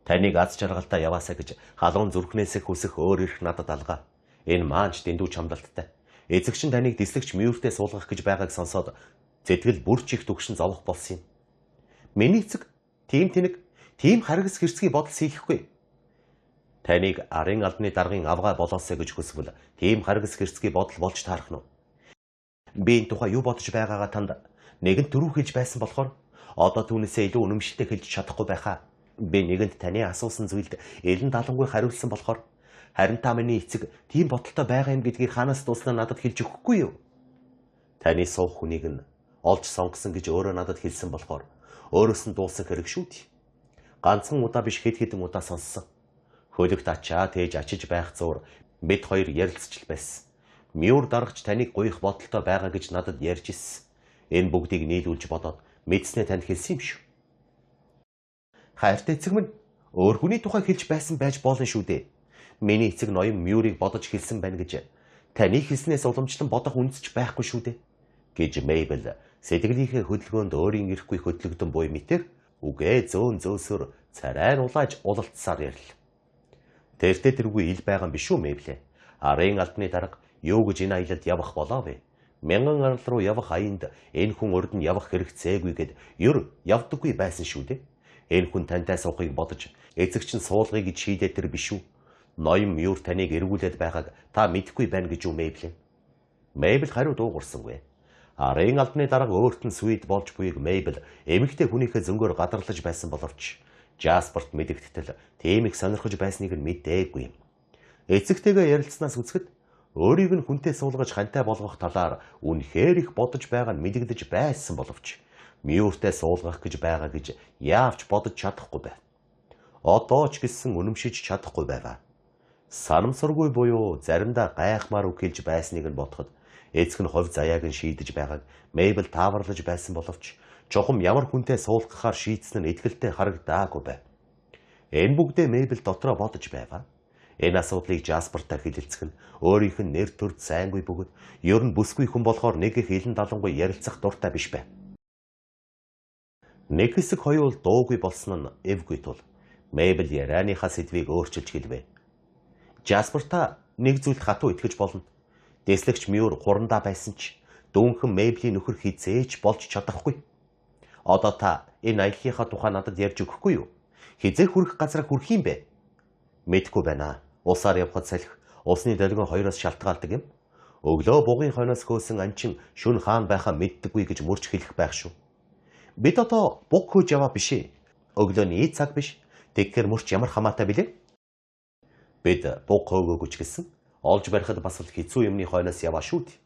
Таныг аз жаргалтай яваасаа гэж халуун зүрхнээсээ хүсэх өөр ирэх надад алгаа. Энэ маанч дэндүү чамдалттай. Эцэгч нь таныг дислэгч мөрөөртэй суулгах гэж байгааг сонсоод зэтгэл бүрч их түгшин зовох болсон юм. Миний эцэг тийм тэнэг, тийм харгас хэрцгий бодол сийхгүй. Таныг арын албаны даргын авгаа болоосоо гэж хүсвэл тийм харгас хэрцгий бодол болж таарах нь. Би энэ тухай юу бодож байгаагаа танд нэгэн дөрөв хэлж байсан болохоор одоо түүнээсээ илүү үнэмшилтэй хэлж чадахгүй байхаа. Би нэгэнд таны асуусан зүйлд элен далангүй хариулсан болохоор харин та миний эцэг тийм бодолтой байгаа юм гэдгийг ханаас дуснаа надад хэлж өгөхгүй юу? Таны суух хүнийг нь олж сонгосон гэж өөрөө надад хэлсэн болохоор өөрөөс нь дуусан хэрэг шүү дээ. Ганцхан удаа биш хэд хэдэн удаа сонссон. Хөлөгт ачаа тээж ачиж байх зуур бид хоёр ярилцж байсан. Мюр даргач таныг гуйх бодолтой байгаа гэж надад ярьж ирсэн. Энэ бүгдийг нийлүүлж бодоод мэдснээ танд хэлсэн юм шүү. Хайртай эцэг минь өөр хүний тухай хэлж байсан байж болно шүү дээ. Миний эцэг ноён Мюрийг бодож хэлсэн байна гэж таны хэлснээс уламжлан бодох үндэсч байхгүй шүү дээ. Гэж Мэйбл сэтгэлийнхээ хөдөлгөөнд өөрийн ирэхгүй хөдлөгдөн буй мэтэр үгээ зөөн зөөсөр царай улааж улалцсаар ярил. Тэртээ тэргүй ил байгаа юм биш үү Мэйбл? Арын албаны дарга юу гэж энэ аялалд явах болоо вэ? 1000 арал руу явах аянд энэ хүн урд нь явах хэрэгцээгүй гэд ёр явдаггүй байсан шүү дээ. Энэ хүн тантай суухыг бодож эцэгч нь суулгыг гэж шийдээ тэр биш үү? Ноён Мюр таныг эргүүлээд байгааг та мэдэхгүй байна гэж үү Мэйбл? Мэйбл хариу дуугарсангүй. Арын албаны дарга өөрт нь сүйд болж буйг Мэйбл эмэгтэй хүнийхээ зөнгөөр гадарлаж байсан боловч Жаспарт мэдэгдтэл тийм их сонирхож байсныг нь мэдээгүй юм. Эцэгтэйгээ ярилцсанаас үзэхэд өөрийг нь хүнтэй суулгаж хантай болгох талаар үнэхээр их бодож байгаа нь мэдэгдэж байсан боловч Мюртэй суулгах гэж байгаа гэж яавч бодож чадахгүй байв. Одоо ч гэсэн үнэмшиж чадахгүй байваа. Санамсаргүй буюу заримдаа гайхмаар үг хэлж байсныг нь бодоход эцэг нь хувь заяаг нь шийдэж байгааг Мэйбл тааварлаж байсан боловч чухам ямар хүнтэй суулгахаар шийдсэн нь итгэлтэй харагдаагүй байв. Энэ бүгдээ Мэйбл дотроо бодож байваа. Энэ асуудлыг Жаспартай хэлэлцэх нь өөрийнх нь нэр төрд сайнгүй бөгөөд ер нь бүсгүй хүн болохоор нэг их элен далангүй ярилцах дуртай биш байв. Нэг хэсэг хоёул дуугүй болсон нь эвгүй тул Мэйбл ярианыхаа сэдвийг өөрчилж хэлвэ. Жаспарта нэг зүйлд хатуу итгэж болно. Дэслэгч Мюр хурандаа байсан ч дүүнхэн Мэйблийн нөхөр хизээч болж чадахгүй. Одоо та энэ аяллахаа тухай надад ярьж өгөхгүй юу? Хизээ хүрэх газараа хүрэх юм бэ? Мэдгүй байна. Усаар явхад салхи Усны долгион хоёроос шалтгаалдаг юм. Өглөө бугын хойноос хөөсөн анчин шүн хаан байхаа мэддэггүй гэж мөрч хэлэх байх шүү. Бид одоо буг хөөж яваа биш ээ. Өглөөний цаг биш. Тэгэхээр мөрч ямар хамаатай билээ? Бид буг хөөгөөгүй ч гэсэн олж барихад бас л хэцүү юмны хойноос яваа шүү дээ.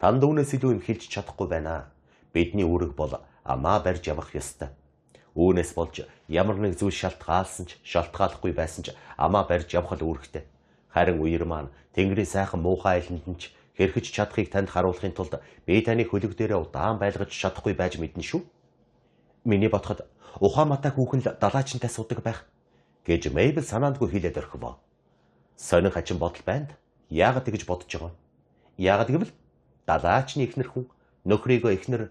Танд үүнээс илүү юм хэлж чадахгүй байна. Бидний үүрэг бол амаа барьж явах ёстой. Үүнээс болж ямар нэг зүйл шалтгаалсан ч шалтгаалахгүй байсан ч амаа барьж явах л үүрэгтэй. Харин үер маань Тэнгэрийн сайхан муухай айланд нь ч хэрхэж чадахыг танд харуулахын тулд би таныг хөлөг дээрээ удаан байлгаж чадахгүй байж мэднэ шүү. Миний бодоход Ухааматай хүүхэн л далайчинтай суудаг байх гэж Мэйбл санаандгүй хэлээд орхив. Сонин хачин бодол байна. Яагаад тэгж бодож байгаа? Яагаад гэвэл далайчны эхнэр хүн нөхрийгөө эхнэр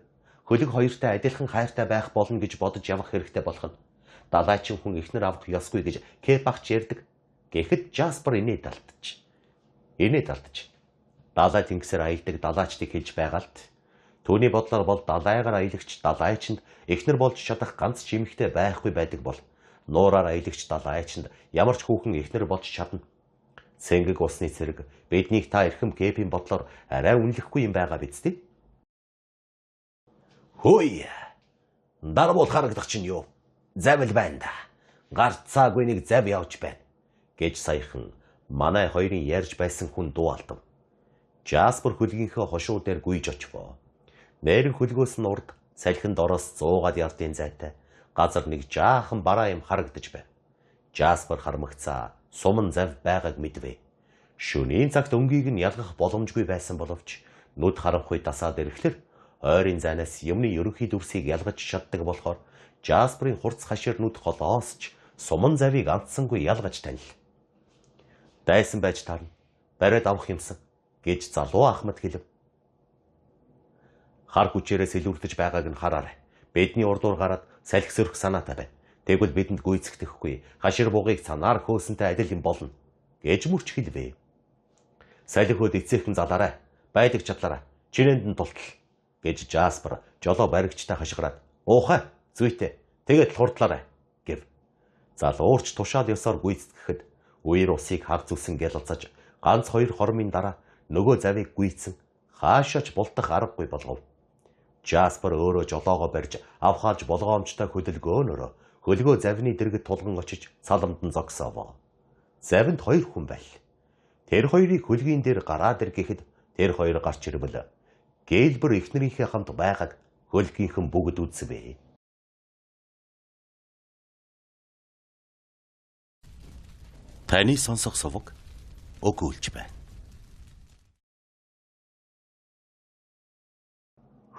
хөлөг хоёртай адилхан хайртай байх болно гэж бодож явах хэрэгтэй болох нь. Далайчин хүн эхнэр авах ёсгүй гэж Кэп багч ярьдаг. Гэхэд Жаспер инээд алдчих. Далай тэнгисээр аялдаг далайчдыг хэлж байгаа л. Түүний бодлоор бол далайгаар аялагч далайчинд эхнэр болж чадах ганц ч эмэгтэй байхгүй байдаг бол нуураар аялагч далайчинд ямар ч хүүхэн эхнэр болж чадна. Цэнгэг усны цэрэг биднийг та эрхэм Кэпийн бодлоор арай үнэлэхгүй юм байгаа биз дээ? Хөөе. Дарбол харагдах чинь юу? Завл байна да. Гарцаагүй нэг зав явж байна гэж саяхан манай хоёрын ярьж байсан хүн дуу алдав. Жаспер хөлгийнхөө хошуу дээр гүйж очив. Нээрэн хөлгөөс нь урд салхинд ороос 100-аад ярдын зайтай газар нэг жаахан бараа юм харагдаж байв. Жаспер хармагцаа суман зав байгааг мэдвэ. Шөнийн цагт өнгийг нь ялгах боломжгүй байсан боловч нүд харанхуй дасаад ирэхлээр ойрын зайнаас юмны ерөнхий дүрсийг ялгаж чаддаг болохоор Жасперийн хурц хашир нүд холоосч суман завыг андсангүй ялгаж танил. Дайсан байж таарна. Бариад авах юмсан гэж залуу Ахмад хэлв. Хар хүчээрээ сэлүүрдэж байгааг нь хараарай. Бидний урдуур гараад салхи сөрөх санаатай байна. Тэгвэл бидэнд гүйцэтгэхгүй хашир бугыг цанаар хөөсөнтэй адил юм болно гэж мөрч хэлвэ. Салхиуд эцээхэн залаарай. Байдаг чадлаарай. Чинээнд нь тултал гэж Жаспер жолоо баригчтай хашгираад уухай зүйтэй тэгээд хурдлаарай гэв. Залуурч тушаал ёсоор гүйцэтгэхэд үер усыг хав зүсэн гялалцаж ганц хоёр хормын дараа нөгөө завыг гүйцэн хаашаач булдах аргагүй болгов. Жаспер өөрөө жолоогоо барьж авхаалж болгоомжтой хөдөлгөөнөөр хөлгөө завны дэргэд тулган очиж цаламд нь зогсоов. Завинд хоёр хүн байл. Тэр хоёрыг хөлгийн дээр гараад ирэхэд тэр хоёр гарч ирвэл Гэлбэр эхнэрийнхээ хамт байгааг хөлгийнхэн бүгд үзвэ. Таны сонсох сувг өгүүлж байна.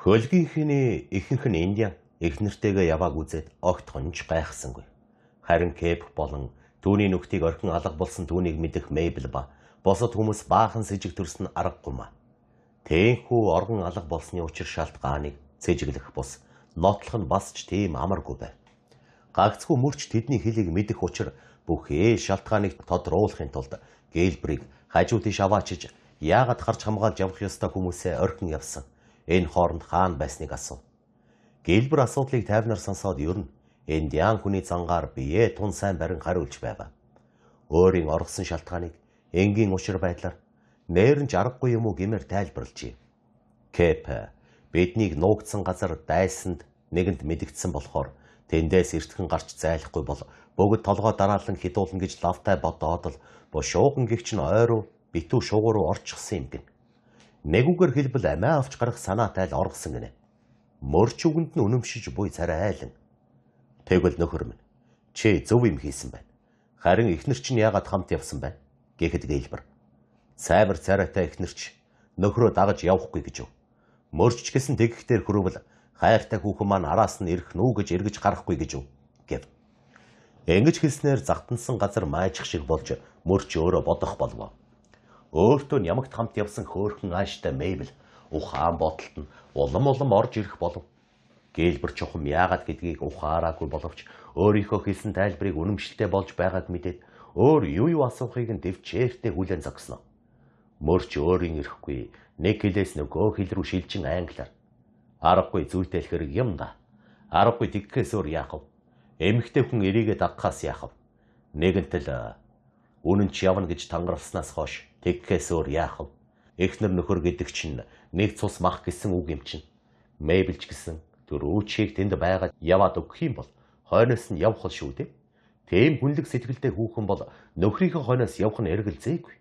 Хөлгийнхний ихэнх нь Индиан эхнэртэйгээ явааг үзээд огт хонж гайхсангүй. Харин Кэп болон түүний нөхдийг орхин алга болсон түүнийг мэдэх Мэйбл ба босод хүмүүс баахан сэжиг төрсөн аргагүй маа. Тээнхүү оргон алга болсны учир шалтгааныг цэжиглэх бус нотлох нь бас ч тийм амаргүй байв. Гагцхүү мөрч тэдний хэлийг мэдэх учир бүх шалтгааныг тодруулахын тулд Гэлбрийг хажуу тийш аваачиж яагаад харж хамгаалж явах ёстой хүмүүсээ орхин явсан. Энэ хооронд хаан байсныг асуув. Гэлбэр асуудлыг тайвнаар сонсоод ер нь Индиан хүний зангаар бие тун сайн барин хариулж байв. Өөрийн оргосон шалтгааныг энгийн учир байдлаар нээрнж аргагүй юм уу гэмээр тайлбарлажээ. Кэп биднийг нуугдсан газар дайсанд нэгэнд мэдэгдсэн болохоор тэндээс эртхэн гарч зайлахгүй бол бүгд толгой дараалан хідуулна гэж лавтай бодоод л бушууган гихч нь ойруу битүү шугуу руу орчихсон юм гин. Нэг үгээр хэлбэл амиа авч гарах санаатай л оргосон гинэ. Мөрч үгэнд нь үнэмшиж буй царай айлан. Тэгвэл нөхөр минь чи зөв юм хийсэн байна. Харин эхнэр чинь яагаад хамт явсан байна гэхэд Гэлбэр. Цаймар царайтай эхнэрч нөхрөө дагаж явахгүй гэж юу. Мөрч ч гэсэн тэгхтэр хүрвэл хайртай хүүхэн маань араас нь ирэх нүү гэж эргэж гарахгүй гэж юу гэв. Ингэж хэлснээр загтансан газар майчих шиг болж мөрч өөрөө бодох болов. Өөртөө ямагт хамт явсан хөөрхөн ааштай Мэйбл ухаан бодолд нь улам орж ирэх болов. Гэлбэр чухам яагаад гэдгийг ухаараагүй боловч өөрийнхөө хэлсэн тайлбарыг үнэмшилтэй болж байгааг мэдээд өөр юу асуухыг нь дэвчээртэй хүлээн зогсноо. Мөрч өөрийн ирэхгүй нэг хэлээс нөгөө хэл рүү шилжин англиар. Аргагүй зүйтэй л хэрэг юм да. Аргагүй тэгхээс өөр яах вэ? Эмэгтэй хүн эрийгээ дагахаас яах вэ? Нэгэнт л үнэн ч явна гэж тангаралснаас хойш Тэгхээс өөр яах вэ? Эхнэр нөхөр гэдэг чинь нэг цус мах гэсэн үг юм чинь. Мэйбэлж гэсэн тэр өөчийг тэнд байгаад яваад өгөх юм бол хойноос нь явах шүү дээ. Тийм хүнлэг сэтгэлтэй хүүхэн бол нөхрийнхөө хойноос явах нь эргэлзээгүй.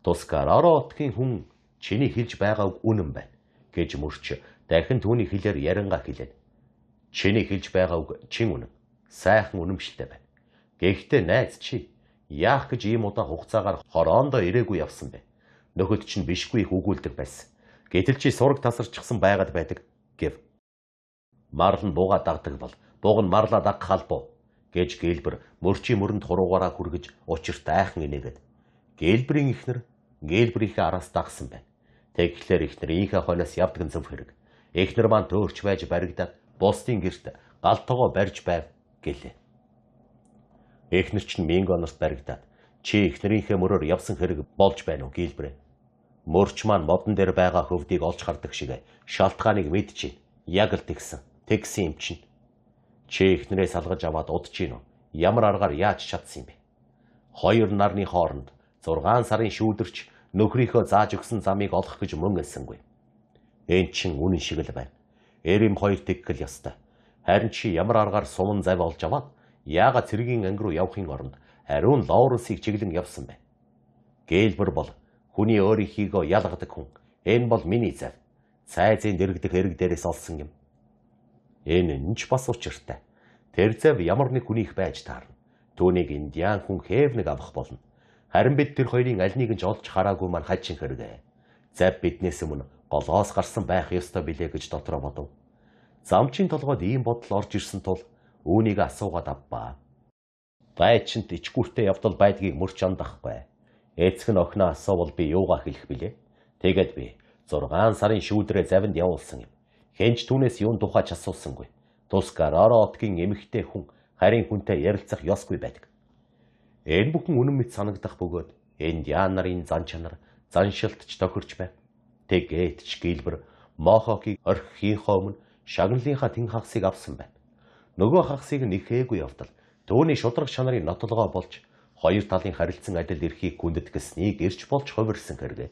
Тускараараа отгийн хүн чиний хэлж байгаа үг үнэн байна гэж мөрч дахин түүний хэлээр ярангаа хэлээд. Чиний хэлж байгаа үг чин үнэн. Сайхан үнэмшилтэй байна. Гэхдээ найз чи яах гэж ийм удаан хугацаагаар хороондоо ирээгүй явсан бэ? Нөхөд чинь бишгүй их өгүүлдэг байсан. Гэтэл чи сураг тасарчихсан байгаад байдаг гэв. Марл нь бууга дагдаг бол бууг нь марлаа дагах албаа гэж Гэлбэр мөрчийн мөрөнд хуруугаараа хүргэж учирт айхан инээгээд. Гэлбэрийн эхнэр Гэлбэрийнхээ араас дагсан байна. Тэгэхээр эхнэрийнхээ хойноос явдаг зөв хэрэг. Эхнэр маань төөрч байж баригдаад бусдын гэрт галтогоо барьж байв гэлээ. Эхнэр чинь Мингоноос баригдаад чи эхнэрийнхээ мөрөөр явсан хэрэг болж байна уу Гэлбэрэ? Мөрч маань модон дээр байгаа хөвдийг олж хардаг шиг шалтгааныг мэдчихээн. Яг л тэгсэн юм чинь. Чи эхнэрээ салгаж аваад удаж гин үү? Ямар аргаар яаж чадсан юм бэ? 2 нарны хооронд 6 сарын шүүдэрч нөхрийнхөө зааж өгсөн замыг олох гэж мөн элсэнгүй. Энд чин үнэн шиг л байна. Эрэм 2 тэггэл ёстой. Харин чи ямар аргаар суман зав олж аваад яагаад цэргийн анги руу явахын оронд ариун Лауренсыг чиглэн явсан бэ? Гэлбэр бол хүний өөрийнхийгөө ялгадаг хүн. Энэ бол миний зав. Цайзын дэрэгдэх хэрэг дээрээс олсон юм. Энэ нь ч бас учиртай. Тэр зав ямар нэг хүнийх байж таарна. Түүнийг индиан хүн Хевнэг авах болно. Харин бид тэр хоёрын аль нэг нь ч олж хараагүй маань хачин хэрэг. Зав биднээс өмнө голоос гарсан байх ёстой билээ гэж дотроо бодов. Замчин толгойд ийм бодол орж ирсэн тул үүнийг асуугаад авбаа. Дайчинд ичгүүртэй явдал байдгийг мөрч андахгүй. Эцэг нь охиноо асуувал би юугаа хэлэх билээ? Тэгэд би 6 сарын шүүдрээ завинд явуулсан юм. Хэнч түүнээс юун тухайч асуусангүй. Тускараараа отгийн эмэгтэй хүн харин хүнтэй ярилцах ёсгүй байдаг. Энэ бүхэн үнэн мэт санагдах бөгөөд индиан нарын зан чанар заншилтч тохирч байна. Тэгээд ч Гэлбэр Мохокийг орхихийнхоо өмнө шагналынхаа тэн хагасыг авсан байна. Нөгөө хагасыг нэхээгүй явдал түүний шудраг чанарын нотолгоо болж хоёр талын харилцан адил эрхийг гүндэтгэснийг ирж болж хувирсан хэрэг.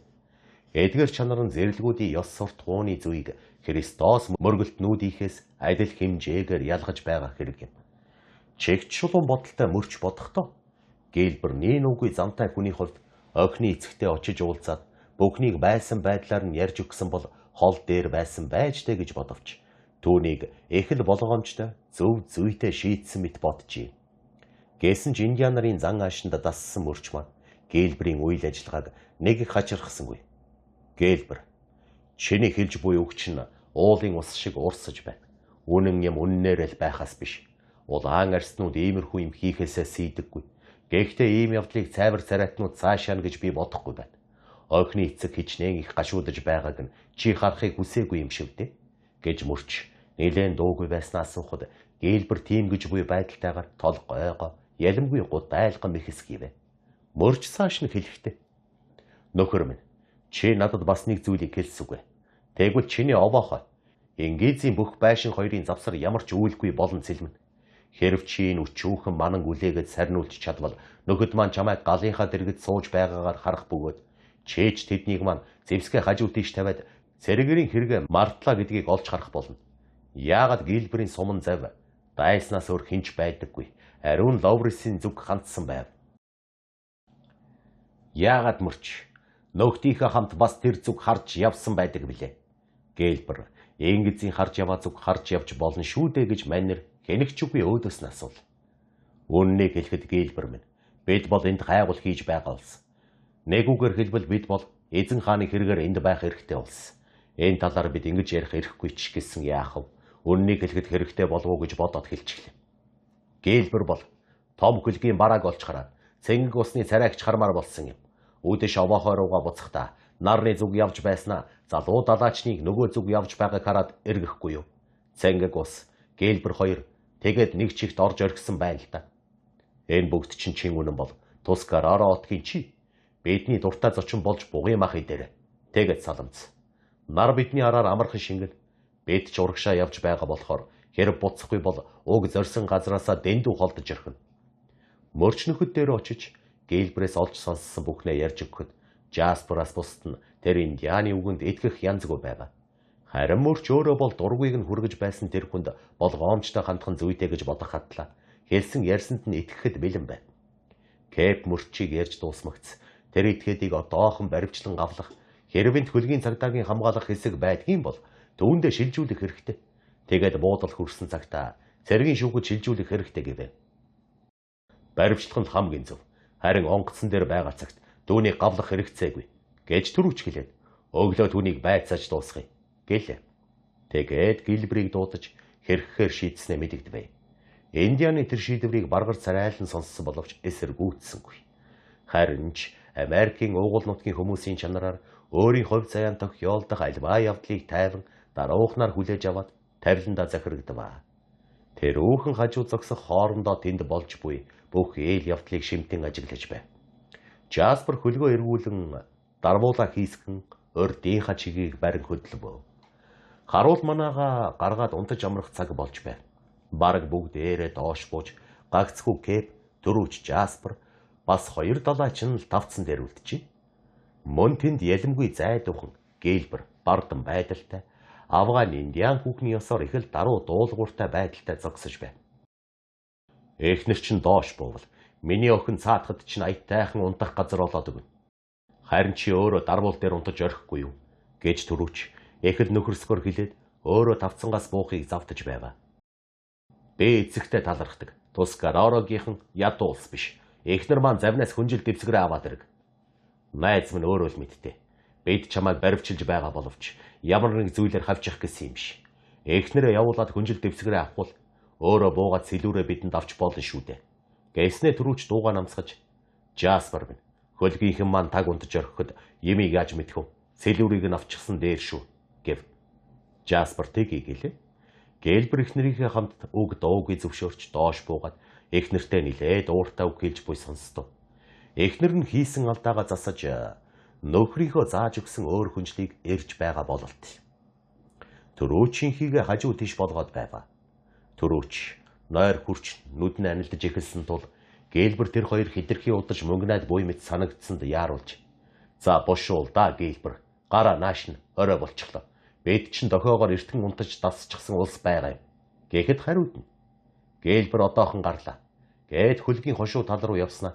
Эдгээр чанар нь зэрлгүүдийн ёс сурт хууны зүйг Христос мөргөлтнүүдийнхээс адил хэмжээгээр ялгаж байгаа хэрэг юм. Чигт шулуун бодолтой мөрч бодохдоо Гэлбэр нин үгүй замтай хүний хувьд охины эцэгтэй очиж уулзаад бүхнийг байсан байдлаар нь ярьж өгсөн бол хол дээр байсан байж дээ гэж бодовч түүнийг их л болгоомжтой зөв зүйтэй шийдсэн мэт боджээ. Гэсэн ч индиан нарын зан аашинд дассан мөрч маань Гэлбэрийн үйл ажиллагааг нэг их хачирхсангүй. Гэлбэр, чиний хэлж буй үг чинь уулын ус шиг урсаж байна. Үнэн юм үннээр л байхаас биш. Улаан арснууд иймэрхүү юм хийхээсээ σύдэггүй. Гэхдээ ийм явдлыг цайвар царайтнууд цаашаана гэж би бодохгүй байна. Охины эцэг хичнээн их гашуудаж байгааг нь чи харахыг хүсээгүй юм шиг дээ гэж мөрч нэлээд дуугүй байснаа асуухад Гэлбэр тийм гэж буй байдалтайгаар тол гойгоо ялимгүй гудайлган мэхэсгийвэ. Мөрч цааш нь хэлэхдээ нөхөр минь чи надад бас нэг зүйлийг хэлсүгэ. Тэгвэл чиний овоохой Ингизийн бүх байшин хоёрын завсар ямар ч үйлгүй болон цэлмэн. Хэрв чи энэ өчүүхэн манан үлээгээд сарниулж чадвал нөхөд маань чамайг галынхаа дэргэд сууж байгаагаар харах бөгөөд чээж тэднийг маань зэвсгээ хажуу тийш тавиад цэрэгэрийн хэрэгэ мартлаа гэдгийг олж харах болно. Яагаад Гэлбэрийн суман зав дайснаас өөр хинч байдаггүй. Ариун Лауренсийн зүг хандсан байв. Яагаад мөрч нөхдийнхээ хамт бас тэр зүг харж явсан байдаг билээ. Гэлбэр Ингизийн харж яваа зүг харж явж болно шүү дээ гэж манер хэнэгч үгүй өөдөөс нь асуул. Үннийг хэлэхэд Гэлбэр минь бид бол энд гайвал хийж байгаа улс. Нэг үгээр хэлбэл бид бол эзэн хааны хэрэгээр энд байх эрхтэй улс. Энэ талаар бид ингэж ярих эрхгүй ч гэсэн яах вэ? Үннийг хэлэхэд хэрэгтэй болов уу гэж бодоод хэлчихлээ. Гэлбэр бол том хөлгийн барааг олж хараад цэнгэг усны царайгч хармаар болсон юм. Үдэш овоохой руугаа буцахдаа нарны зүг явж байснаа залуу далаачныг нөгөө зүг явж байгааг хараад эргэхгүй юу? Цэнгэг ус, Гэлбэр хоёр тэгээд нэг чигт орж орхисон байна л да. Энэ бүгд чин үнэн бол Тускараараа отгийн чи бидний дуртай зочин болж бугын мах идэрэ. Тэгээд саламц. Нар бидний араар амархан шингэл бид ч урагшаа явж байгаа болохоор хэрэг буцахгүй бол уг зорьсон газраасаа дэндүү холдож ирхэн. Мөрч нөхөд дээр очиж Гэлбэрээс олж сонссон бүхнээ ярьж өгөхөд Жаспераас бусад нь тэр Индианы үгэнд итгэх янзгүй байв. Харин мөрч өөрөө бол дургүйг нь хүргэж байсан тэр хүнд болгоомжтой хандхан зүйтэй гэж бодох хатлаа. Хэлсэн ярьсанд нь итгэхэд бэлэн байв. Кэп мөрчийг ярьж дуусмагц. Тэр этгээдийг одоохон баривчлан авлах, хэрвээ хөлгийн цагдаагийн хамгаалах хэсэг байдгийн бол түүндээ шилжүүлэх хэрэгтэй. Тэгээд буудал хүрсэн цагта цэргийн шүүхэд шилжүүлэх хэрэгтэй гэвэ. Баривчлах нь хамгийн зөв. Харин онгоцсон дээр байгаа цагт түүнийг гавлах хэрэгцээгүй гэж түрүүч хэлээд өглөө түүнийг байцааж дуусгая гэлээ. Тэгээд Гилберийг дуудаж хэрхэхээр шийдснээ мэдэгдэв. Индианы тэр шийдвэрийг баргар царайлан сонссон боловч эсэргүүцсэнгүй. Харин ч Америкийн уугуул нутгийн хүмүүсийн чанараар өөрийн хувь заяан тохиолдох альва явдлыг тайван даруухнаар хүлээж аваад тавиландаа захирагдав. Тэр өөхөн хажуу зогсох хоорондоо тэнд болж буй бүх ээл явдлыг шимтэн ажиглаж байв. Жаспер хөлгөө эргүүлэн дарвуулаа хийсгэн урдынхаа чигийг барин хөдлөв. Харуул манаага гаргаад унтаж амрах цаг болж байв. Бараг бүгд ээрээ доош бууж гагцхүү Кэп, дөрөвч Жаспер бас хоёр далайч нь л тавцсан дээр үлдчихэ. Мөн тэнд ялимгүй зайдуухан Гилбер бардам байдалтай Афган Индиан хүүхний ёсоор их л даруй дуулууртай байдалтай зогсож байв. Эхнэр чинь доош буувал миний охин цаатахад чинь аятайхан унтах газар олоод өгнө. Харин чи өөрөө дарвуул дээр унтаж орхихгүй юу гэж түрүүч эхэл нөхөрсгөр хэлээд өөрөө тавцангаас буухыг завтаж байв. Би эцэгтэй талархдаг. Тус Гаророгийнхан ядуу улс биш. Эхнэр маань завнаас хүнжил дэвсгэрээ аваад ирэг. Найз минь өөрөө л мэдтээ. Бид чамайг баривчилж байгаа боловч ямар нэг зүйлээр хавчих гэсэн юм биш. Эхнэрээ явуулаад хүнжил дэвсгэрээ авахул өөрөө буугаад сэлүүрээ бидэнд авч болно шүү дээ. Гэснээ түрүүч дууга намсгаж Жаспер минь хөлгийнхэн маань таг унтаж орхиход ямиг яаж мэдэх вэ? Сэлүүрийг нь авчихсан дээр шүү гэв. Жаспер тгийг гэлээ. Гилбер эхнэрийнхээ хамт үг дуугүй зөвшөөрч доош буугаад эхнэртээ нилээд ууртай үг хэлж буй сонстов. Эхнэр нь хийсэн алдаагаа засаж нөхрийнхөө зааж өгсөн өөр хүнжлийг эрж байгаа бололт. Төрөөчийнхийгээ хажуу тийш болгоод байв. Төрөөч нойр хурч нүд нь анилдаж эхэлсэн тул Гилбер тэр хоёр хидэрхий удаж мөнгнаад буй мэт санагдсанд яаруулж. За бошуул да Гилбер. Гараа нааш нь орой болчихлоо. Бид чинь дохоогоор эртхэн унтаж дасчихсан улс байгаа юм. Гэхэд хариудна. Гилбер одоохон гарлаа. Гээд хөлгийн хошуу тал руу явснаа.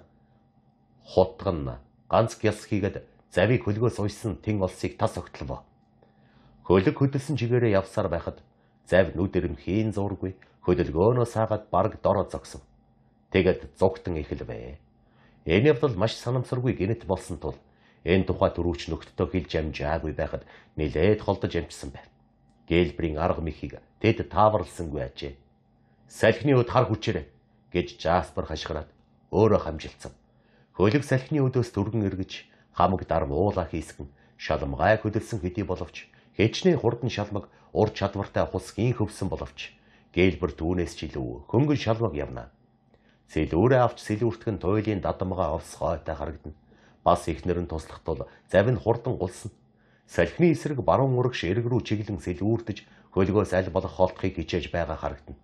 Хутган ганц гялс хийгээд завийг хөлгөөс уйсан тэн олсыг тас огтлов. Хөлөг хөдөлсөн чигээрээ явсаар байхад зав нүд эрэмхийн зургүй хөдөлгөөнөө саагаад бараг дороо зогсов. Тэгээд зугтан эхэлвэ. Энэ явдал маш санамсаргүй гинэт болсон тул энэ тухай түрүүч нөхдөдөө хэлж амжаагүй байхад нилээд холдож амжсан байв. Гилберийн арга мэхийг тэд тааварлсангүй ажээ. Салхины өд хар хүчээрэй гэж Жаспер хашгираад өөрөө хамжилцав. Хөлөг салхины өдөөс дөргөн эргэж хамаг дарвуулаа хийсгэн шалмгай хөдөлсөн хэдий боловч хэчнээн хурдан шалмаг ур чадвартай хусгийн хөвсөн боловч Гилбер түүнээс ч илүү хөнгөн шалмаг явна. Сэлүүрээ авч сэлүүртгэн туйлын дадамгаа овсгойтой харагдана. Бас ихнэр нь туслах тул зав нь хурдан гулсна. Салхины эсрэг баруун урагш эрг рүү чиглэн сэлүүртэж хөлгөөс аль болох холдохыг хичээж байгаа харагдана.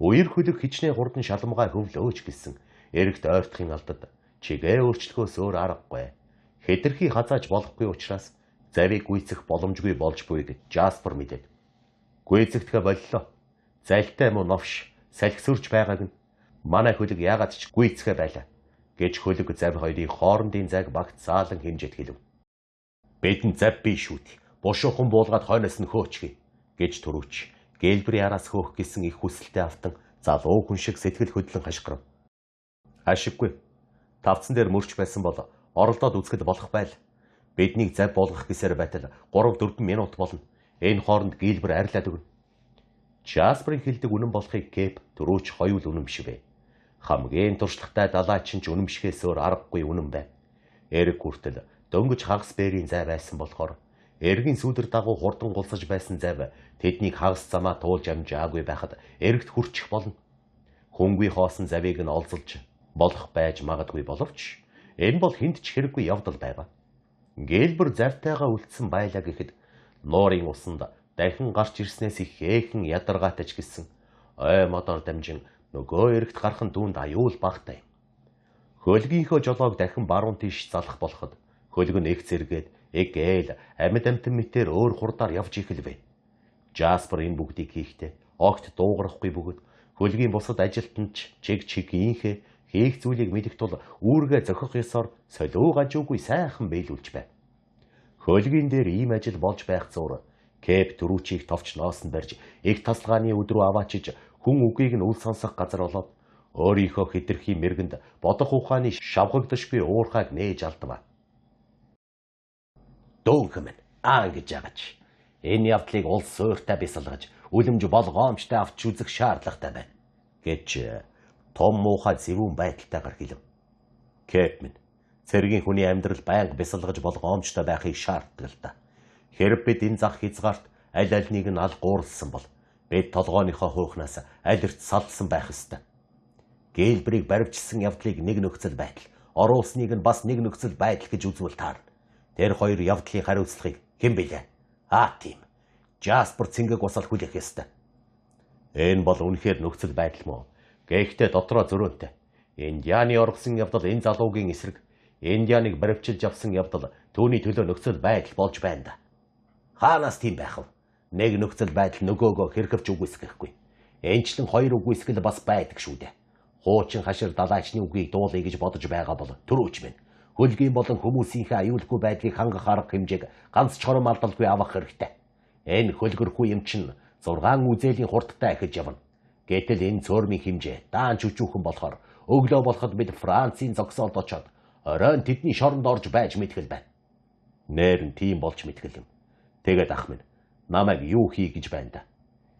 Үер хөлөг хичнээн хурдан шалмгай хөвлөөч гэсэн эрэгт ойртохын алдад чигээ өөрчлөхөөс өөр аргагүй. Хэтэрхий хазааж болохгүй учраас завийг гүйцэх боломжгүй болж буй гэж Жаспер мэдээд. Гүйцэтгэхэ боллоо. Залтай мөн новш салхисүрч байгааг нь манай хөлөг яагаад ч гүйцэхэ байлаа гэж хөлөг зав хоёрын хоорондын зайг багт заалан хэмжээд хэлв. Бидэнд зав бий шүүт. Бушуухан буулгаад хойноос нь хөөчгий гэж түрүүч Гилберийн араас хөөх гэсэн их хүсэлтэй автан залуу хүн шиг сэтгэл хөдлөн хашгирав. Ашиггүй. Тавцан дээр мөрч байсан бол оролдоод үзэхэд болох байл. Биднийг зав болгох гэсээр байтал 3-4 минут болно. Энэ хооронд Гилбер арилаад өгнө. Жасперийн хэлдэг үнэн болохыг Кэп түрүүч хоёул үнэмшвэ. Хамгийн туршлагатай далайчин ч үнэмшихээс өөр аргагүй үнэн байв. Эрэг хүртэл дөнгөж хагас бээрийн зай байсан болохоор эргийн сүлэр дагуу хурдан гулсаж байсан зав тэднийг хагас замаа туулж амжаагүй байхад эрэгт хүрчих болно. Хөнгүй хоосон завыг нь олзолж болох байж магадгүй боловч энэ бол хүнд ч хэрэггүй явдал байв. Гилбер завтайгаа үлдсэн байлаа гэхэд нуурын усанд дахин гарч ирснээс их ээхэн ядаргаатай ч гэсэн ой модоор дамжин нөгөө эрэгт гарах нь дүүнд аюул багтай. Хөлгийнхөө жолоог дахин баруун тийш залах болоход Хөлөг нь их зэргээд ээл амьд амтан мэтээр өөр хурдаар явж ихэлвэ. Жаспер энэ бүгдийг хийхдээ огт дуугарахгүй бөгөөд хөлгийн бусад ажилтнч чиг инхээ хийх зүйлийг мэдэх тул үүргээ зохих ёсоор солио гажуугүй сайхан биелүүлж байв. Хөлгийн дээр ийм ажил болж байх зуур Кэп түрүүчийг товч ноосонд барьж их тасалгааны өдрөө аваачиж хүн үгийг нь үл сонсох газар болоод өөрийнхөө хэтэрхий мэргэнд бодох ухааны шавхагдшгүй уурхайг нээж алдав. Дүүнхэн гэж ягаж энэ явдлыг улс суурьтай бясалгаж үлэмж болгоомжтой авч үзэх шаардлагатай байна гэж том муухай зэвүүн байдалтайгаар хэлв. Кэп минь цэргийн хүний амьдрал байнга бясалгаж болгоомжтой байхыг шаарддаг л да. Хэрэг бид энэ зах хязгаарт аль альнийг нь аль гууралсан бол бид толгойнхоо хуухнаас алирт салсан байх ёстой. Гэлбрийг баривчсан явдлыг нэг нөхцөл байдал, оруулсныг нь бас нэг нөхцөл байдал гэж үзвэл таарна. Тэр хоёр явдлын хариуцлагыг хэн билээ? Тийм. Жаспер цэнгэг усал хүлээх ёстой. Энэ бол үнэхээр нөхцөл байдал мөн. Гэхдээ дотроо зөрөөнтэй. Индианы оргосон явдал энэ залуугийн эсрэг, Индианыг баривчилж авсан явдал түүний төлөө нөхцөл байдал болж байна да. Хаанаас тийм байх вэ? Нэг нөхцөл байдал нөгөөгөө хэрхэвч үгүйсгэхгүй. Энэчлэн хоёр үгүйсгэл бас байдаг шүү дээ. Хуучин хашир далайчны үгийг дуулъя гэж бодож байгаа бол төрөөч минь. Хөлгийн болон хүмүүсийнхээ аюулгүй байдлыг хангах арга хэмжээг ганц чором алдалгүй авах хэрэгтэй. Энэ хөлгөрхгүй юм чинь 6 үзээлийн хурдтай ахиж явна. Гэтэл энэ цөөрмийн хэмжээ даан чүчүүхэн болохоор өглөө болоход бид Францын зогсоолд очоод оройн тэдний шоронд орж байж мэдгэл байна. Нээр нь тийм болж мэдгэл юм. Тэгээд ах минь намайг юу хий гэж байна да.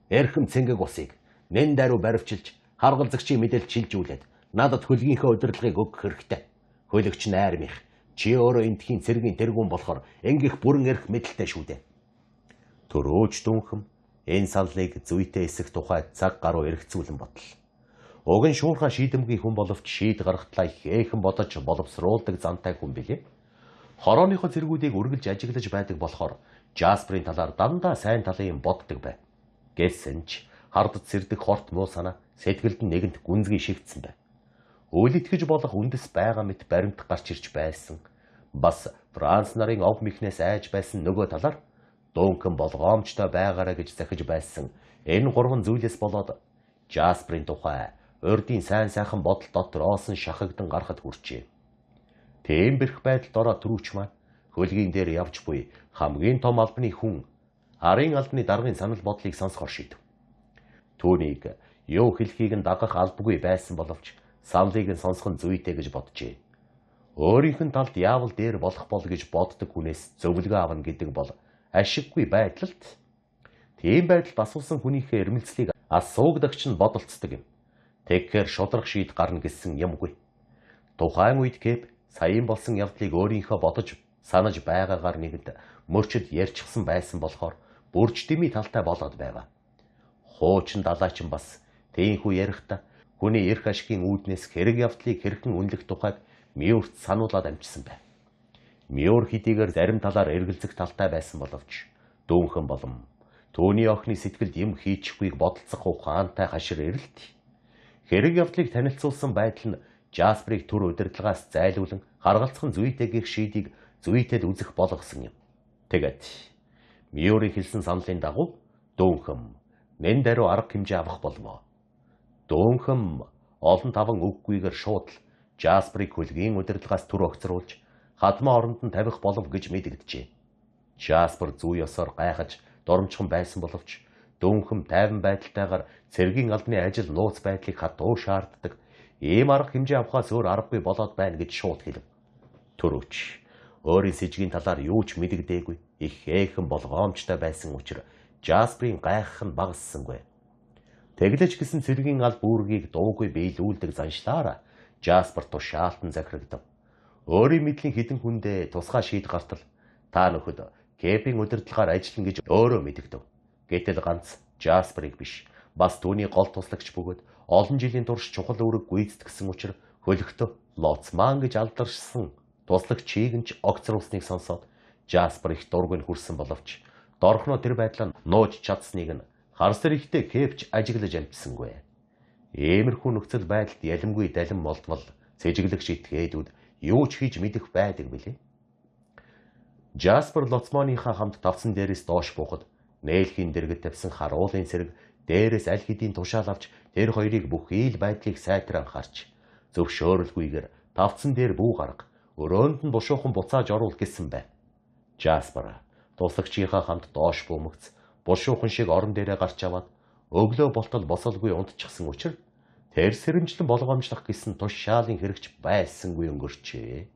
Эрхэм цэнгэг усыг нэн даруй баривчилж харгалзагчийн мэдээлэл шилжүүлээд надад хөлгийнхөө удирдлагыг өгөх хэрэгтэй. Хөлөгч найрмих чи өөрөө энтхийн цэргийн тэргүүн болохоор ингэх бүрэн эрх мэдэлтэй шүү дээ. Төрөөч дүнхэм энэ саналыг зүйтэй эсэх тухай цаг гаруй эргцүүлэн бодол. Уг нь шуурхай шийдэмгий хүн боловч шийд гаргахлаа ихээхэн бодож боловсруулдаг зантай хүн билээ. Хорооныхоо зэргүүдийг үргэлж ажиглаж байдаг болохоор Жасперийн талаар дандаа сайн талын юм боддог байв. Гэсэн ч хардд сэрдэг хорт муу санаа сэтгэлд нь нэгэнт гүнзгий шигдсэн байв. Үйл итгэж болох үндэс байгаа мэт баримт гарч ирж байсан. Бас Франц нарын ов мэхнээс айж байсан нөгөө талаар дуунхан болгоомжтой байгаарай гэж захиж байсан. Энэ гурван зүйлээс болоод Жасперийн тухай урдын сайн сайхан бодол дотор оосон шахагдан гарахад хүрчээ. Тийм бэрх байдалд ороод түрүүч маань хөлгийн дээр явж буй хамгийн том албаны хүн арын албаны даргын санал бодлыг сонсохоор шийдэв. Түүнийг юу хэлхийг нь дагах албагүй байсан боловч саналыг нь сонсох нь зүйтэй гэж боджээ. Өөрийнх нь талд яавал дээр болох бол гэж боддог хүнээс зөвлөгөө авна гэдэг бол ашиггүй байдалд. Тийм байдалд асуусан хүнийхээ эрмэлзлийг асуугдагч нь бодолцдог юм. Тэгэхээр шудрах шийд гарна гэсэн юмгүй. Тухайн үед Кэп саяын болсон явдлыг өөрийнхөө бодож санаж байгаагаар нэгэд мөрчөд ярьчихсан байсан болохоор бүрж дэмий талтай болоод байв. Хуучин далайчин бас тийхүү ярихдаа хүний эрх ашигын үүднээс хэрэг явдлыг хэрхэн үнэлэх тухайг Мюрт сануулад амжсан байв. Мюр хэдийгээр зарим талаар эргэлзэх талтай байсан боловч дүүнхэн болон түүний охины сэтгэлд юм хийчихгүйг бодолцох ухаантай хашир эрэлт. Хэрэг явдлыг танилцуулсан байдал нь Жасперийг түр удирдлагаас зайлуулан харгалзах нь зүйтэй гэх шийдийг зүйтэд үзэх болгосон юм. Тэгээд Мюрийн хэлсэн саналын дагуу дүүнхэм нэн даруй арга хэмжээ авах болов. Дүүнхэм олон таван үггүйгээр шууд Жасперийг хөлгийн удирдлагаас түр огцруулж хадмаа оронд нь тавих болов гэж мэдэгджээ. Жаспер зүй ёсоор гайхаж доромчхон байсан боловч дүүнхэм тайван байдалтайгаар цэргийн албаны ажил нууц байдлыг хатуу шаарддаг ийм арга хэмжээ авахаас өөр аргагүй болоод байна гэж шууд хэлв. Төрөөч өөрийн сэжгийн талаар юу ч мэдэгдээгүй их ээхэн болгоомжтой байсан учраас Жасперийн гайхах нь багассангүй. Тэглэж гисэн цэргийн алба үүргийг дуугүй биелүүлдэг заншлаараа Жаспер тушаалтан захирагдав. Өөрийн мэдлийн хідэн хүндээ тусгай шийд гартал та нөхөд Кэпийн удирдлагаар ажиллана гэж өөрөө мэдэгдэв. Гэтэл ганц Жасперийг биш бас түүний гол туслагч бөгөөд олон жилийн турш чухал үүрэг гүйцэтгэсэн учраас хөлөгтөө лоцман гэж алдаршсан туслагчийг нь ч огцруулсныг сонсоод Жаспер их дургүйн хүрсэн боловч дорхноо тэр байдлаа нууж чадсныг нь харсар ихтэй Кэпч ажиглаж амжсангүй. Иймэрхүү нөхцөл байдалд ялимгүй далин молдвол цэжиглэх шитгээдүүд юу ч хийж мэдэх байдаг билээ. Жаспер лоцмоныхаа хамт тавцан дээрээс доош буухад нээлхийн дэргэд тавьсан харуулын сэрэг дээрээс аль хэдийн тушаал авч тэр хоёрыг бүхий л байдлыг сайтар анхаарч зөвшөөрөлгүйгээр тавцан дээр бүү гарга өрөөнд нь бушуухан буцааж оруул гэсэн байна. Жаспер туслагчийнхаа хамт доош бөмөгц бушуухан шиг орон дээрээ гарч аваад өглөө болтол босолгүй унтчихсан учраас тэр сэрэмжлэн болгоомжлох гэсэн тушаалын хэрэгч байсангүй өнгөрчээ.